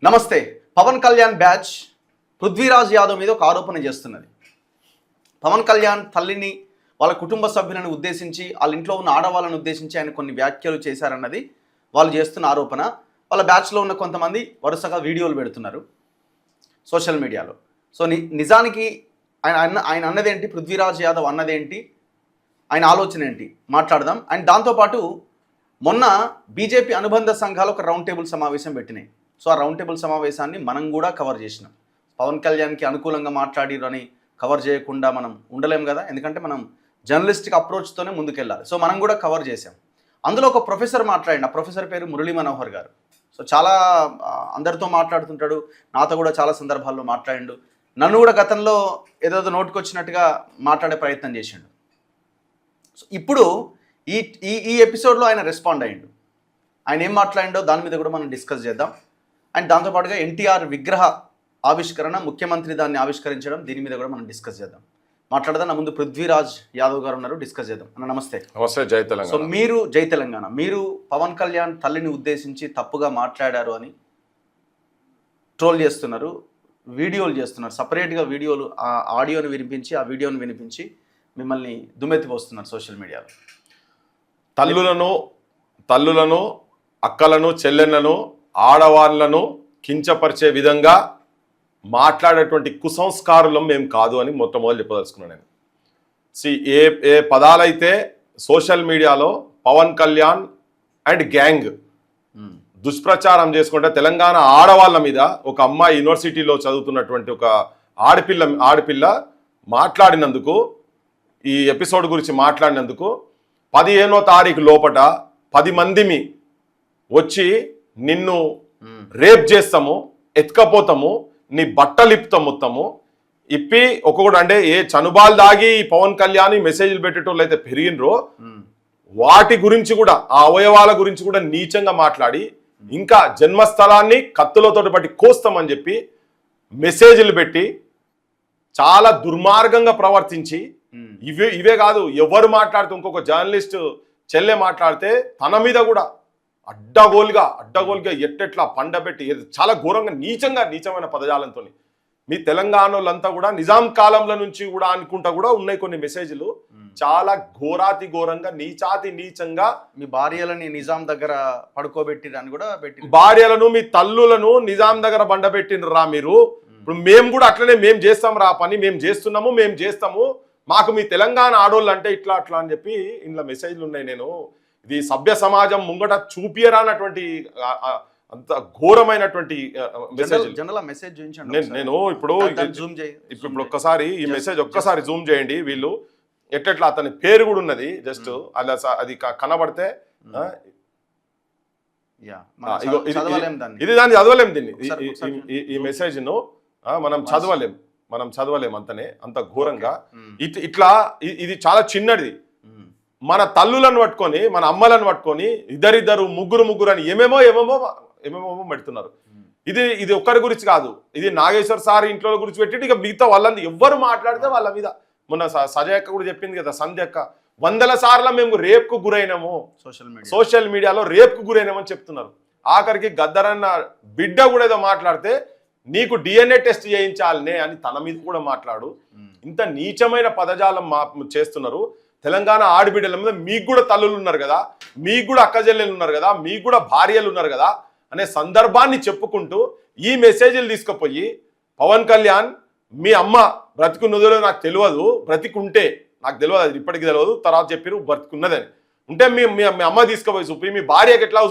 నమస్తే. పవన్ కళ్యాణ్ బ్యాచ్ పృథ్వీరాజ్ యాదవ్ మీద ఒక ఆరోపణ చేస్తున్నది. పవన్ కళ్యాణ్ తల్లిని, వాళ్ళ కుటుంబ సభ్యులను ఉద్దేశించి, వాళ్ళ ఇంట్లో ఉన్న ఆడవాళ్ళను ఉద్దేశించి ఆయన కొన్ని వ్యాఖ్యలు చేశారన్నది వాళ్ళు చేస్తున్న ఆరోపణ. వాళ్ళ బ్యాచ్లో ఉన్న కొంతమంది వరుసగా వీడియోలు పెడుతున్నారు సోషల్ మీడియాలో. సో నిజానికి ఆయన అన్నదేంటి, పృథ్వీరాజ్ యాదవ్ అన్నదేంటి, ఆయన ఆలోచన ఏంటి మాట్లాడదాం. అండ్ దాంతోపాటు మొన్న బీజేపీ అనుబంధ సంఘాలు ఒక రౌండ్ టేబుల్ సమావేశం పెట్టినాయి. సో ఆ రౌండ్ టేబుల్ సమావేశాన్ని మనం కూడా కవర్ చేసినాం. పవన్ కళ్యాణ్కి అనుకూలంగా మాట్లాడిరని కవర్ చేయకుండా మనం ఉండలేం కదా, ఎందుకంటే మనం జర్నలిస్టిక్ అప్రోచ్తోనే ముందుకెళ్ళాలి. సో మనం కూడా కవర్ చేసాం. అందులో ఒక ప్రొఫెసర్ మాట్లాడిన, ఆ ప్రొఫెసర్ పేరు మురళీ మనోహర్ గారు. సో చాలా అందరితో మాట్లాడుతుంటాడు, నాతో కూడా చాలా సందర్భాల్లో మాట్లాడిండు. నన్ను కూడా గతంలో ఏదో నోటుకొచ్చినట్టుగా మాట్లాడే ప్రయత్నం చేసిండు. సో ఇప్పుడు ఈ ఈ ఎపిసోడ్లో ఆయన రెస్పాండ్ అయ్యిండు. ఆయన ఏం మాట్లాడిండో దాని మీద కూడా మనం డిస్కస్ చేద్దాం. అండ్ దాంతోపాటుగా ఎన్టీఆర్ విగ్రహ ఆవిష్కరణ, ముఖ్యమంత్రి దాన్ని ఆవిష్కరించడం, దీని మీద కూడా మనం డిస్కస్ చేద్దాం. మాట్లాడదాం. నా ముందు పృథ్వీరాజ్ యాదవ్ గారు ఉన్నారు, డిస్కస్ చేద్దాం. అన్న నమస్తే. నమస్తే. జై తెలంగాణ. సో మీరు జై తెలంగాణ, మీరు పవన్ కళ్యాణ్ తల్లిని ఉద్దేశించి తప్పుగా మాట్లాడారు అని ట్రోల్ చేస్తున్నారు, వీడియోలు చేస్తున్నారు, సపరేట్గా వీడియోలు, ఆ ఆడియోని వినిపించి, ఆ వీడియోని వినిపించి మిమ్మల్ని దుమ్మెత్తిపోస్తున్నారు సోషల్ మీడియాలో. తల్లులను, అక్కలను, చెల్లెళ్లను, ఆడవాళ్లను కించపరిచే విధంగా మాట్లాడేటువంటి కుసంస్కారులం మేము కాదు అని మొట్టమొదటి చెప్పదలుచుకున్నాను నేను. ఏ పదాలైతే సోషల్ మీడియాలో పవన్ కళ్యాణ్ అండ్ గ్యాంగ్ దుష్ప్రచారం చేసుకుంటే తెలంగాణ ఆడవాళ్ళ మీద, ఒక అమ్మాయి యూనివర్సిటీలో చదువుతున్నటువంటి ఒక ఆడపిల్ల మాట్లాడినందుకు, ఈ ఎపిసోడ్ గురించి మాట్లాడినందుకు 15వ తారీఖు లోపట 10 మందిమి వచ్చి నిన్ను రేప్ చేస్తాము, ఎత్తుకపోతాము, నీ బట్టలు ఇప్పుతాం మొత్తము ఇప్పి ఒక్కొక్కటి. అంటే ఏ చనుబాలు దాగి పవన్ కళ్యాణ్ మెసేజ్లు పెట్టేటోళ్ళు అయితే పెరిగినరో వాటి గురించి కూడా, ఆ అవయవాల గురించి కూడా నీచంగా మాట్లాడి, ఇంకా జన్మస్థలాన్ని కత్తులతో బట్టి కోస్తామని చెప్పి మెసేజ్లు పెట్టి చాలా దుర్మార్గంగా ప్రవర్తించి, ఇవే కాదు, ఎవరు మాట్లాడితే, ఇంకొక జర్నలిస్ట్ చెల్లె మాట్లాడితే తన మీద కూడా అడ్డగోలుగా ఎట్టెట్లా పండబెట్టి చాలా ఘోరంగా నీచమైన పదజాలంతో మీ తెలంగాణ వాళ్ళంతా కూడా నిజాం కాలంలో నుంచి కూడా అనుకుంటా కూడా ఉన్నాయి కొన్ని మెసేజ్లు. చాలా ఘోరాతి ఘోరంగా, నీచంగా మీ భార్యలని నిజాం దగ్గర పడుకోబెట్టిరని కూడా పెట్టి, భార్యలను, మీ తల్లులను నిజాం దగ్గర బండబెట్టినరా మీరు. ఇప్పుడు మేము కూడా అట్లనే మేము చేస్తాం రా పని, మేము చేస్తాము, మాకు మీ తెలంగాణ ఆడోళ్ళు అంటే ఇట్లా అట్లా అని చెప్పి ఇంట్లో మెసేజ్లు ఉన్నాయి. నేను ఇది సభ్య సమాజం ముంగట చూపియరా అన్నటువంటి అంత ఘోరమైనటువంటి మెసేజ్. నేను ఇప్పుడు ఒక్కసారి ఈ మెసేజ్ ఒక్కసారి జూమ్ చేయండి. వీళ్ళు ఎట్లా, అతని పేరు కూడా ఉన్నది, జస్ట్ అలా అది కనబడితే ఇది దాన్ని చదవలేం. దీన్ని ఈ మెసేజ్ ను మనం చదవలేం అంతనే, అంత ఘోరంగా. ఇట్లా ఇది చాలా చిన్నది. మన తల్లులను పట్టుకొని, మన అమ్మలను పట్టుకొని ఇద్దరిద్దరు, ముగ్గురు అని ఏమేమో పెడుతున్నారు. ఇది ఒక్కరి గురించి కాదు, ఇది నాగేశ్వర్ సార్ ఇంట్లో గురించి పెట్టి ఇక మిగతా వాళ్ళని ఎవ్వరు మాట్లాడితే వాళ్ళ మీద. మొన్న సజయ్ అక్క కూడా చెప్పింది కదా, సంధ్య అక్క, 100 సార్లు మేము రేప్కు గురైనాము, సోషల్ మీడియాలో రేప్కు గురైనామని చెప్తున్నారు. ఆఖరికి గద్దరన్న బిడ్డ కూడా ఏదో మాట్లాడితే నీకు DNA టెస్ట్ చేయించాలనే అని తన మీద కూడా మాట్లాడు. ఇంత నీచమైన పదజాలం చేస్తున్నారు. తెలంగాణ ఆడబిడ్డల మీద మీకు కూడా తల్లులు ఉన్నారు కదా, మీకు కూడా అక్కజెల్లెలు ఉన్నారు కదా, మీకు కూడా భార్యలు ఉన్నారు కదా అనే సందర్భాన్ని చెప్పుకుంటూ ఈ మెసేజ్లు తీసుకుపోయి, పవన్ కళ్యాణ్ మీ అమ్మ బ్రతికున్నదో నాకు తెలియదు, బ్రతికుంటే నాకు తెలియదు, అది ఇప్పటికీ తెలియదు, తర్వాత చెప్పారు బ్రతికున్నదని. ఉంటే మీ అమ్మ తీసుకుపోయి చూపి, మీ భార్యకు ఎట్లా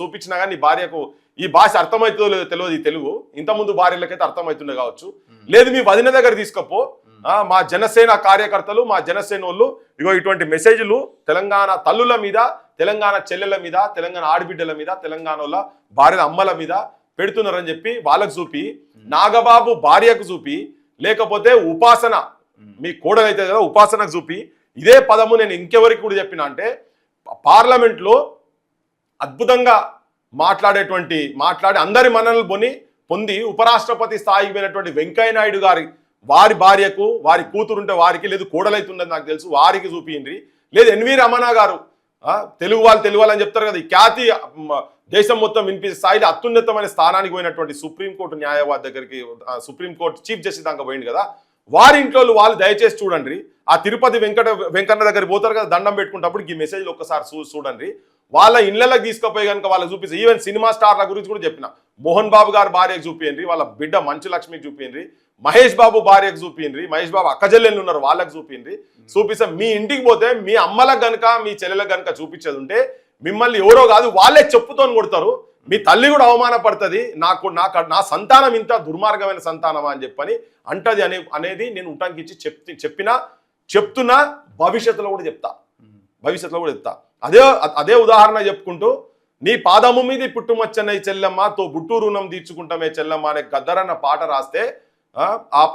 చూపించినా కానీ నీ భార్యకు ఈ భాష అర్థమవుతుందో లేదో తెలియదు. ఈ తెలుగు ఇంతకుముందు భార్యలకైతే అర్థమవుతుండే కావచ్చు, లేదు మీ వదిన దగ్గర తీసుకపో, మా జనసేన కార్యకర్తలు, మా జనసేన వాళ్ళు ఇగో ఇటువంటి మెసేజ్లు తెలంగాణ తల్లుల మీద, తెలంగాణ చెల్లెల మీద, తెలంగాణ ఆడబిడ్డల మీద, తెలంగాణ వాళ్ళ భార్యల అమ్మల మీద పెడుతున్నారని చెప్పి వాళ్ళకు చూపి, నాగబాబు భార్యకు చూపి, లేకపోతే ఉపాసన మీ కోడలైతే కదా ఉపాసనకు చూపి, ఇదే పదము నేను ఇంకెవరికి కూడా చెప్పిన అంటే, పార్లమెంట్లో అద్భుతంగా మాట్లాడి అందరి మన్ననలు పొంది ఉపరాష్ట్రపతి స్థాయికి పోయినటువంటి వెంకయ్య నాయుడు గారి వారి భార్యకు, వారి కూతురుంటే వారికి, లేదు కోడలైతుండదు నాకు తెలుసు, వారికి చూపిండ్రి. లేదు ఎన్వి రమణ గారు తెలుగు వాళ్ళు అని చెప్తారు కదా, ఈ ఖ్యాతి దేశం మొత్తం వినిపించే స్థాయిలో అత్యున్నతమైన స్థానానికి పోయినటువంటి సుప్రీంకోర్టు న్యాయవాది దగ్గరికి, సుప్రీంకోర్టు చీఫ్ జస్టిస్ దాకా పోయింది కదా, వారి ఇంట్లో వాళ్ళు దయచేసి చూడండి. ఆ తిరుపతి వెంకన్న దగ్గరికి పోతారు కదా దండం పెట్టుకుంటప్పుడు ఈ మెసేజ్లు ఒక్కసారి చూడండి. వాళ్ళ ఇళ్లకి తీసుకుపోయి కనుక వాళ్ళకి చూపిస్తే, ఈవెన్ సినిమా స్టార్ల గురించి కూడా చెప్పిన, మోహన్ బాబు గారు భార్యకు చూపించండి, వాళ్ళ బిడ్డ మంచు లక్ష్మికి చూపించండి, మహేష్ బాబు భార్యకు చూపించండి, మహేష్ బాబు అక్కజల్లెళ్ళు ఉన్నారు వాళ్ళకి చూపించండి. చూపిస్తే మీ ఇంటికి పోతే మీ అమ్మలకు గనుక మీ చెల్లెలకు గనుక చూపించేది ఉంటే మిమ్మల్ని ఎవరో కాదు వాళ్ళే చెప్పుతో కొడతారు. మీ తల్లి కూడా అవమానపడుతుంది, నా సంతానం ఇంత దుర్మార్గమైన సంతానమా అని చెప్పని అంటది అనేది నేను ఉటంకించి చెప్తున్నా, భవిష్యత్తులో కూడా చెప్తా. అదే ఉదాహరణ చెప్పుకుంటూ, నీ పాదము మీద పుట్టుమచ్చన్న చెల్లెమ్మ తో బుట్టు రుణం తీర్చుకుంటామే చెల్లెమ్మ అనే గద్దరన్న పాట రాస్తే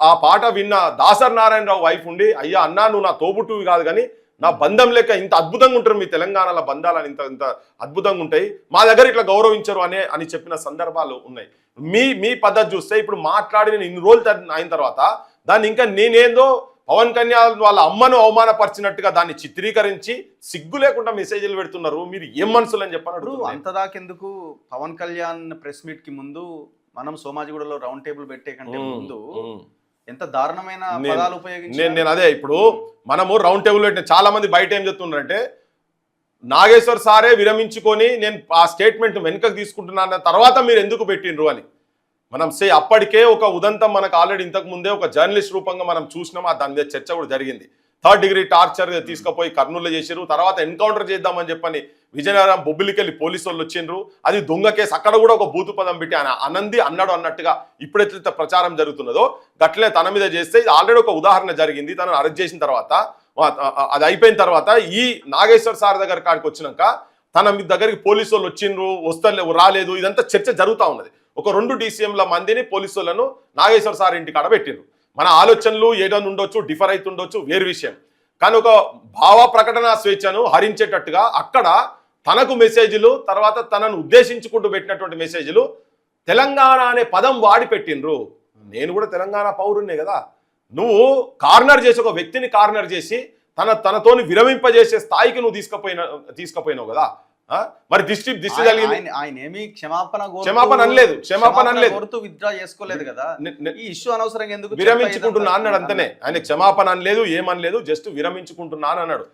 ఆ పాట విన్న దాసర్ నారాయణరావు వైఫ్ ఉండి, అయ్యా అన్నా నువ్వు నా తోబుట్టువి కాదు కానీ నా బంధం లెక్క ఇంత అద్భుతంగా ఉంటారు మీ తెలంగాణలో బంధాలని ఇంత అద్భుతంగా ఉంటాయి, మా దగ్గర ఇట్లా గౌరవించరు అని చెప్పిన సందర్భాలు ఉన్నాయి. మీ పద్ధతి చూస్తే ఇప్పుడు మాట్లాడి నేను ఇన్ని రోజులు అయిన తర్వాత దాన్ని ఇంకా నేనేందో పవన్ కళ్యాణ్ వాళ్ళ అమ్మను అవమానపరిచినట్టుగా దాన్ని చిత్రీకరించి సిగ్గు లేకుండా మెసేజ్లు పెడుతున్నారు. మీరు ఏం మనుషులు అని చెప్పారు. అంతదాకెందుకు, పవన్ కళ్యాణ్ ప్రెస్ మీట్ కి ముందు మనం సోమాజిగూడలో రౌండ్ టేబుల్ పెట్టే కంటే ముందు ఎంత దారుణమైన పదాలు ఉపయోగించారు. నేను అదే ఇప్పుడు మనము రౌండ్ టేబుల్ పెట్టిన చాలా మంది బయట ఏం చెప్తున్నారంటే, నాగేశ్వర్ సారే విరమించుకొని నేను ఆ స్టేట్మెంట్ వెనుకకు తీసుకుంటున్నాను తర్వాత మీరు ఎందుకు పెట్టిండ్రు అని మనం అప్పటికే ఒక ఉదంతం మనకు ఆల్రెడీ ఇంతకు ముందే ఒక జర్నలిస్ట్ రూపంగా మనం చూసినాం. దాని మీద చర్చ కూడా జరిగింది. 3rd డిగ్రీ టార్చర్ తీసుకుపోయి కర్నూలులో చేసారు, తర్వాత ఎన్కౌంటర్ చేద్దామని చెప్పని విజయనగరం బొబ్బిలికెళ్ళి పోలీసు వాళ్ళు వచ్చిండ్రు. అది దొంగ కేసు, అక్కడ కూడా ఒక బూతు పదం పెట్టి ఆయన అనంది అన్నాడు అన్నట్టుగా ఇప్పుడైతే ప్రచారం జరుగుతున్నదో గట్లనే తన మీద చేస్తే ఇది ఆల్రెడీ ఒక ఉదాహరణ జరిగింది. తనను అరెస్ట్ చేసిన తర్వాత అది అయిపోయిన తర్వాత ఈ నాగేశ్వర్ సార్ దగ్గర కాడికి వచ్చినాక తన మీ దగ్గరికి పోలీసు వాళ్ళు వచ్చిండ్రు, రాలేదు, ఇదంతా చర్చ జరుగుతూ ఉన్నది. ఒక 2 DCMల మందిని పోలీసు వాళ్ళను నాగేశ్వర్ సార్ ఇంటి కాడ పెట్టిండ్రు. మన ఆలోచనలు ఏదైనా ఉండొచ్చు, డిఫర్ అవుతుండొచ్చు, వేరు విషయం. కానీ ఒక భావ ప్రకటన స్వేచ్ఛను హరించేటట్టుగా అక్కడ తనకు మెసేజ్లు, తర్వాత తనను ఉద్దేశించుకుంటూ పెట్టినటువంటి మెసేజ్లు తెలంగాణ అనే పదం వాడి పెట్టిండ్రు. నేను కూడా తెలంగాణ పౌరున్నే కదా, నువ్వు కార్నర్ చేసి ఒక వ్యక్తిని కార్నర్ చేసి తనతోని విరమింపజేసే స్థాయికి నువ్వు తీసుకుపోయినావు కదా. మరి దిష్టి కలిగింది. ఆయన ఏమి క్షమాపణ అనలేదు, విత్డ్రా చేసుకోలేదు కదా. ఈ ఇష్యూ అనవసరంగా ఎందుకు విరమించుకుంటున్నా అన్నాడు అంతనే. ఆయన క్షమాపణ అనలేదు, ఏమనలేదు, జస్ట్ విరమించుకుంటున్నా అని అన్నాడు.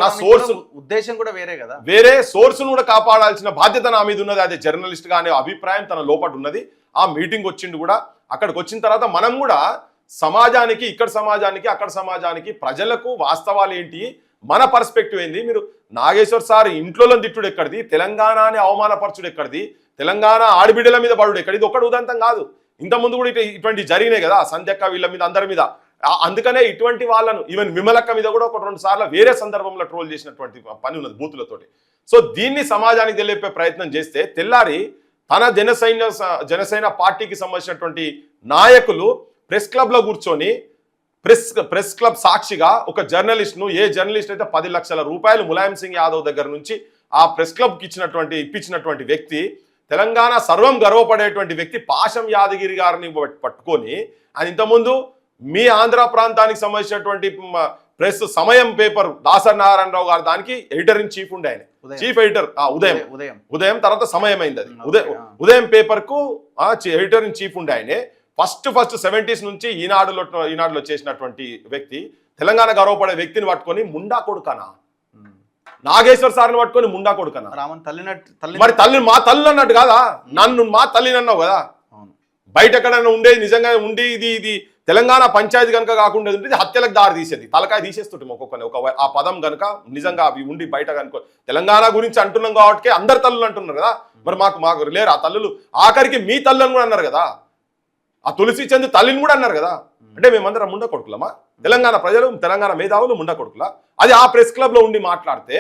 నా సోర్స్ ఉద్దేశం కూడా వేరే కదా, వేరే సోర్స్ కూడా కాపాడాల్సిన బాధ్యత నా మీద ఉన్నది. అదే జర్నలిస్ట్ గా అనే అభిప్రాయం తన లోపల ఉన్నది. ఆ మీటింగ్ వచ్చిండు కూడా. అక్కడికి వచ్చిన తర్వాత మనం కూడా సమాజానికి, ఇక్కడ సమాజానికి, అక్కడ సమాజానికి, ప్రజలకు వాస్తవాలు ఏంటి, మన పర్స్పెక్టివ్ ఏంది. మీరు నాగేశ్వర్ సార్ ఇంట్లో తిట్టుడు ఎక్కడిది, తెలంగాణ అని అవమానపరచుడు ఎక్కడిది, తెలంగాణ ఆడబిడ్డల మీద పడుడు ఎక్కడిది, ఒకటి ఉదంతం కాదు. ఇంతకుముందు కూడా ఇటువంటి జరిగినాయి కదా, సంధ్యక్క వీళ్ళ మీద, అందరి మీద. అందుకనే ఇటువంటి వాళ్ళను, ఈవెన్ విమలక్క మీద కూడా 1-2 సార్లు వేరే సందర్భంలో ట్రోల్ చేసినటువంటి పని ఉన్నది బూతులతోటి. సో దీన్ని సమాజానికి తెలిపే ప్రయత్నం చేస్తే తెల్లారి తన జనసేన పార్టీకి సంబంధించినటువంటి నాయకులు ప్రెస్ క్లబ్లో కూర్చొని ప్రెస్ క్లబ్ సాక్షిగా ఒక జర్నలిస్ట్ను, ఏ జర్నలిస్ట్ అయితే 10 లక్షల రూపాయలు ములాయం సింగ్ యాదవ్ దగ్గర నుంచి ఆ ప్రెస్ క్లబ్కి ఇప్పించినటువంటి వ్యక్తి, తెలంగాణ సర్వం గర్వపడేటువంటి వ్యక్తి పాశం యాదగిరి గారిని పట్టుకొని ఆయన ఇంతకుముందు మీ ఆంధ్ర ప్రాంతానికి సంబంధించినటువంటి ప్రెస్ సమయం పేపర్ దాసర్ నారాయణరావు గారు దానికి ఎడిటర్ ఇన్ చీఫ్ ఉండే, ఆయన చీఫ్ ఎడిటర్ ఉదయం తర్వాత సమయం అయింది. అది ఉదయం పేపర్ కు ఎడిటర్ ఇన్ చీఫ్ ఉండే ఆయనే. ఫస్ట్ 70s నుంచి ఈనాడులో చేసినటువంటి వ్యక్తి, తెలంగాణ గర్వపడే వ్యక్తిని పట్టుకొని ముండా కొడుకనా, నాగేశ్వర్ సార్ని పట్టుకొని ముండా కొడుకనా. మరి మా తల్లి అన్నట్టు కాదా, నన్ను మా తల్లిని అన్నావు కదా. బయట ఎక్కడైనా ఉండేది నిజంగా ఉండి ఇది తెలంగాణ పంచాయతీ కనుక కాకుండా ఉంటుంది, హత్యలకు దారి తీసేది, తలకాయ తీసేస్తుంటాం ఒక్కొక్కరిని. ఆ పదం కనుక నిజంగా అవి ఉండి బయట కనుక తెలంగాణ గురించి అంటున్నాం కాబట్టి అందరు తల్లులు అంటున్నారు కదా. మరి మాకు లేరు ఆ తల్లులు, ఆఖరికి మీ తల్లులను కూడా అన్నారు కదా, ఆ తులసి చంద్ తల్లిని కూడా అన్నారు కదా. అంటే మేమందరం ముండా కొడుకులమా, తెలంగాణ ప్రజలు, తెలంగాణ మేధావులు ముండా కొడుకులా? అది ఆ ప్రెస్ క్లబ్లో ఉండి మాట్లాడితే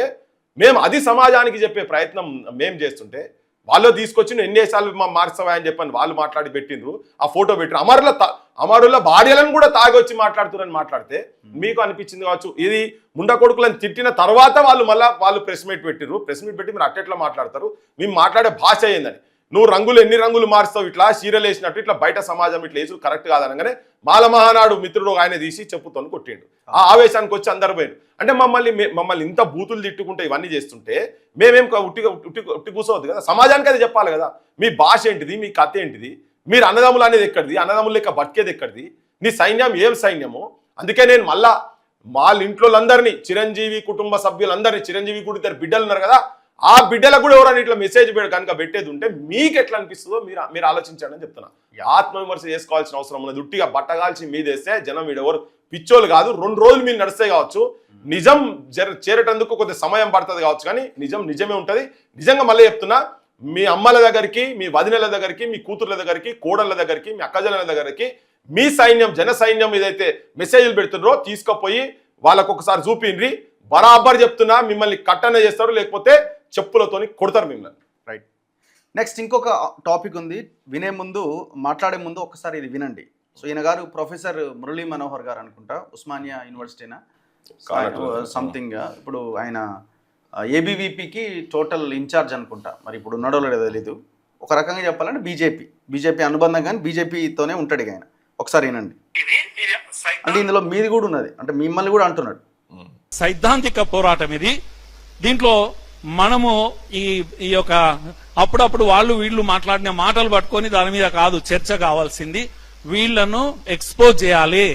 మేము అది సమాజానికి చెప్పే ప్రయత్నం మేము చేస్తుంటే వాళ్ళు తీసుకొచ్చి ఎన్నిసార్లు మార్చవా అని చెప్పని వాళ్ళు మాట్లాడి పెట్టిండ్రు. ఆ ఫోటో పెట్టిన అమరుల భార్యలను కూడా తాగొచ్చి మాట్లాడుతున్నారని మాట్లాడితే మీకు అనిపించింది కావచ్చు ఇది ముండా కొడుకులను తిట్టిన తర్వాత వాళ్ళు ప్రెస్ మీట్ పెట్టిర్రు. ప్రెస్ మీట్ పెట్టి మీరు అట్టెట్లా మాట్లాడతారు, మేము మాట్లాడే భాష ఏందని. నువ్వు రంగులు ఎన్ని రంగులు మారుస్తావు ఇట్లా చీరలు వేసినట్టు ఇట్లా బయట సమాజం ఇట్లా వేసుడు కరెక్ట్ కాదనగానే మాల మహానాడు మిత్రుడు ఆయన తీసి చెప్పుతోని కొట్టిండు. ఆ ఆవేశానికి వచ్చి అందరు పోయారు. అంటే మమ్మల్ని ఇంత బూతులు తిట్టుకుంటే ఇవన్నీ చేస్తుంటే మేమేం ఉట్టి కూర్చోవద్దు కదా, సమాజానికి అది చెప్పాలి కదా. మీ భాష ఏంటిది, మీ కథ ఏంటిది, మీరు అన్నదమ్ములు అనేది ఎక్కడిది, అన్నదమ్ములు లెక్క బతికేది ఎక్కడిది, నీ సైన్యం ఏం సైన్యము. అందుకే నేను మళ్ళా వాళ్ళ ఇంట్లో అందరినీ చిరంజీవి కుటుంబ సభ్యులందరినీ, చిరంజీవి కూడా ఇద్దరు బిడ్డలు ఉన్నారు కదా, ఆ బిడ్డలకు కూడా ఎవరైనా ఇట్లా మెసేజ్ కనుక పెట్టేది ఉంటే మీకు ఎట్లా అనిపిస్తుందో మీరు ఆలోచించండి అని చెప్తున్నా. ఆత్మవిమర్శ చేసుకోవాల్సిన అవసరం ఉన్నది. ఉట్టిగా బట్టగాల్చి మీదేస్తే జనం వీడెవరు పిచ్చోళ్ళు కాదు. 2 రోజులు మీరు నడిస్తే కావచ్చు, నిజం చేరేటందుకు కొద్ది సమయం పడుతుంది కావచ్చు, కానీ నిజమే ఉంటుంది. నిజంగా మళ్ళీ చెప్తున్నా, మీ అమ్మల దగ్గరికి, మీ వదినల దగ్గరికి, మీ కూతుర్ల దగ్గరికి, కోడళ్ళ దగ్గరికి, మీ అక్కజనుల దగ్గరికి మీ సైన్యం, జన సైన్యం ఏదైతే మెసేజ్లు పెడుతున్నారో తీసుకుపోయి వాళ్ళకు ఒకసారి చూపిండ్రి. బరాబర్ చెప్తున్నా, మిమ్మల్ని కట్టనే చేస్తారు, లేకపోతే చెప్పులతోని కొడతారు మిమ్మల్ని. రైట్. నెక్స్ట్ ఇంకొక టాపిక్ ఉంది, మాట్లాడే ముందు ఒకసారి ఇది వినండి. సో ఈయన గారు ప్రొఫెసర్ మురళీ మనోహర్ గారు అనుకుంటా, ఉస్మానియా యూనివర్సిటీనా సంథింగ్. ఇప్పుడు ఆయన ఏబీవీపీకి టోటల్ ఇన్ఛార్జ్ అనుకుంటా, మరి ఇప్పుడు ఉన్నాడో లేదో తెలీదు. ఒక రకంగా చెప్పాలంటే బీజేపీ అనుబంధం, కానీ బీజేపీతోనే ఉంటాడు ఆయన. ఒకసారి వినండి. అంటే ఇందులో మీది కూడా ఉన్నది, అంటే మిమ్మల్ని కూడా అంటున్నాడు. సైద్ధాంతిక పోరాటం ఇది. దీంట్లో మనము ఈ యొక్క అప్పుడప్పుడు వాళ్ళు వీళ్ళు మాట్లాడిన మాటలు పట్టుకొని దాని మీద కాదు చర్చ కావాల్సింది. వీళ్లను ఎక్స్పోజ్ చేయాలి,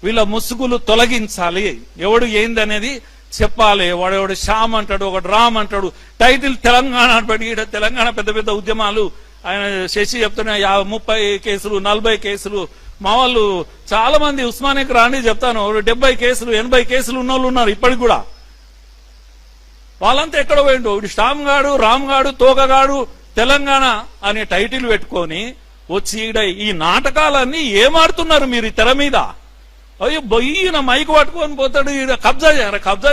వీళ్ళ ముసుగులు తొలగించాలి, ఎవడు ఏందనేది చెప్పాలి. వాడెవడు శ్యామ్ అంటాడు, ఒకడు రామ్ అంటాడు. టైటిల్ తెలంగాణ పెట్టి తెలంగాణ పెద్ద పెద్ద ఉద్యమాలు ఆయన శశి చెప్తున్నా 30 కేసులు 40 కేసులు. మా వాళ్ళు చాలా మంది ఉస్మానియాకి రాండి చెప్తాను, 70 కేసులు 80 కేసులు ఉన్న వాళ్ళు ఉన్నారు ఇప్పటికి కూడా. వాళ్ళంతా ఎక్కడ పోయిండు. శ్యామ్ గాడు, రామ్ గాడు, తోకగాడు తెలంగాణ అనే టైటిల్ పెట్టుకొని వచ్చి ఈ నాటకాలన్నీ ఏమాడుతున్నారు మీరు ఈ తెర మీద. అయ్యో బొయ్యిన మైకు పట్టుకొని పోతాడు, కబ్జా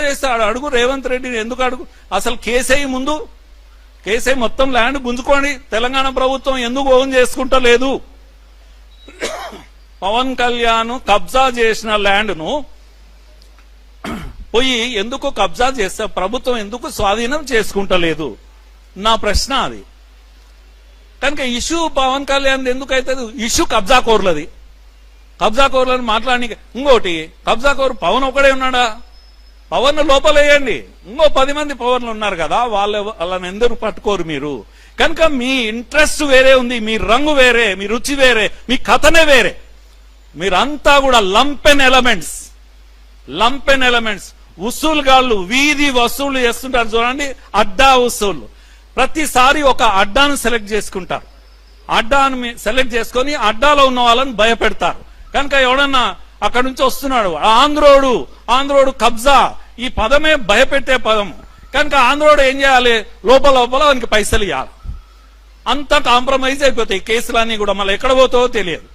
చేస్తే అడుగు రేవంత్ రెడ్డిని ఎందుకు అడుగు. అసలు కేసీఐ ముందు కేసీఐ మొత్తం ల్యాండ్ గుంజుకొని తెలంగాణ ప్రభుత్వం ఎందుకు ఓన్ చేసుకుంటా లేదు. పవన్ కళ్యాణ్ కబ్జా చేసిన ల్యాండ్ ను పోయి ఎందుకు కబ్జా చేస్తే ప్రభుత్వం ఎందుకు స్వాధీనం చేసుకుంటలేదు నా ప్రశ్న అది. కనుక ఇష్యూ పవన్ కళ్యాణ్ ఎందుకైతే ఇష్యూ కబ్జాకోర్లని మాట్లాడి. ఇంకోటి కబ్జాకోరు పవన్ ఒకడే ఉన్నాడా? పవన్ లోపలేయండి, ఇంకో 10 మంది పవన్లు ఉన్నారు కదా, వాళ్ళని ఎందుకు పట్టుకోరు మీరు? కనుక మీ ఇంట్రెస్ట్ వేరే ఉంది, మీ రంగు వేరే, మీ రుచి వేరే, మీ కథనే వేరే. మీరంతా కూడా లంపెన్ ఎలిమెంట్స్ వసూలుగాళ్ళు వీధి వసూళ్లు చేస్తుంటారు చూడండి, అడ్డా వసూళ్లు. ప్రతిసారి ఒక అడ్డాను సెలెక్ట్ చేసుకుంటారు, అడ్డాను సెలెక్ట్ చేసుకొని అడ్డాలో ఉన్న వాళ్ళని భయపెడతారు. కనుక ఎవడన్నా అక్కడి నుంచి వస్తున్నాడు, ఆంధ్రోడు కబ్జా, ఈ పదమే భయపెట్టే పదం. కనుక ఆంధ్రోడు ఏం చేయాలి, లోపల వానికి పైసలు ఇవ్వాలి. అంతా కాంప్రమైజ్ అయిపోతాయి కేసులన్నీ కూడా. మళ్ళీ ఎక్కడ పోతావో తెలియదు.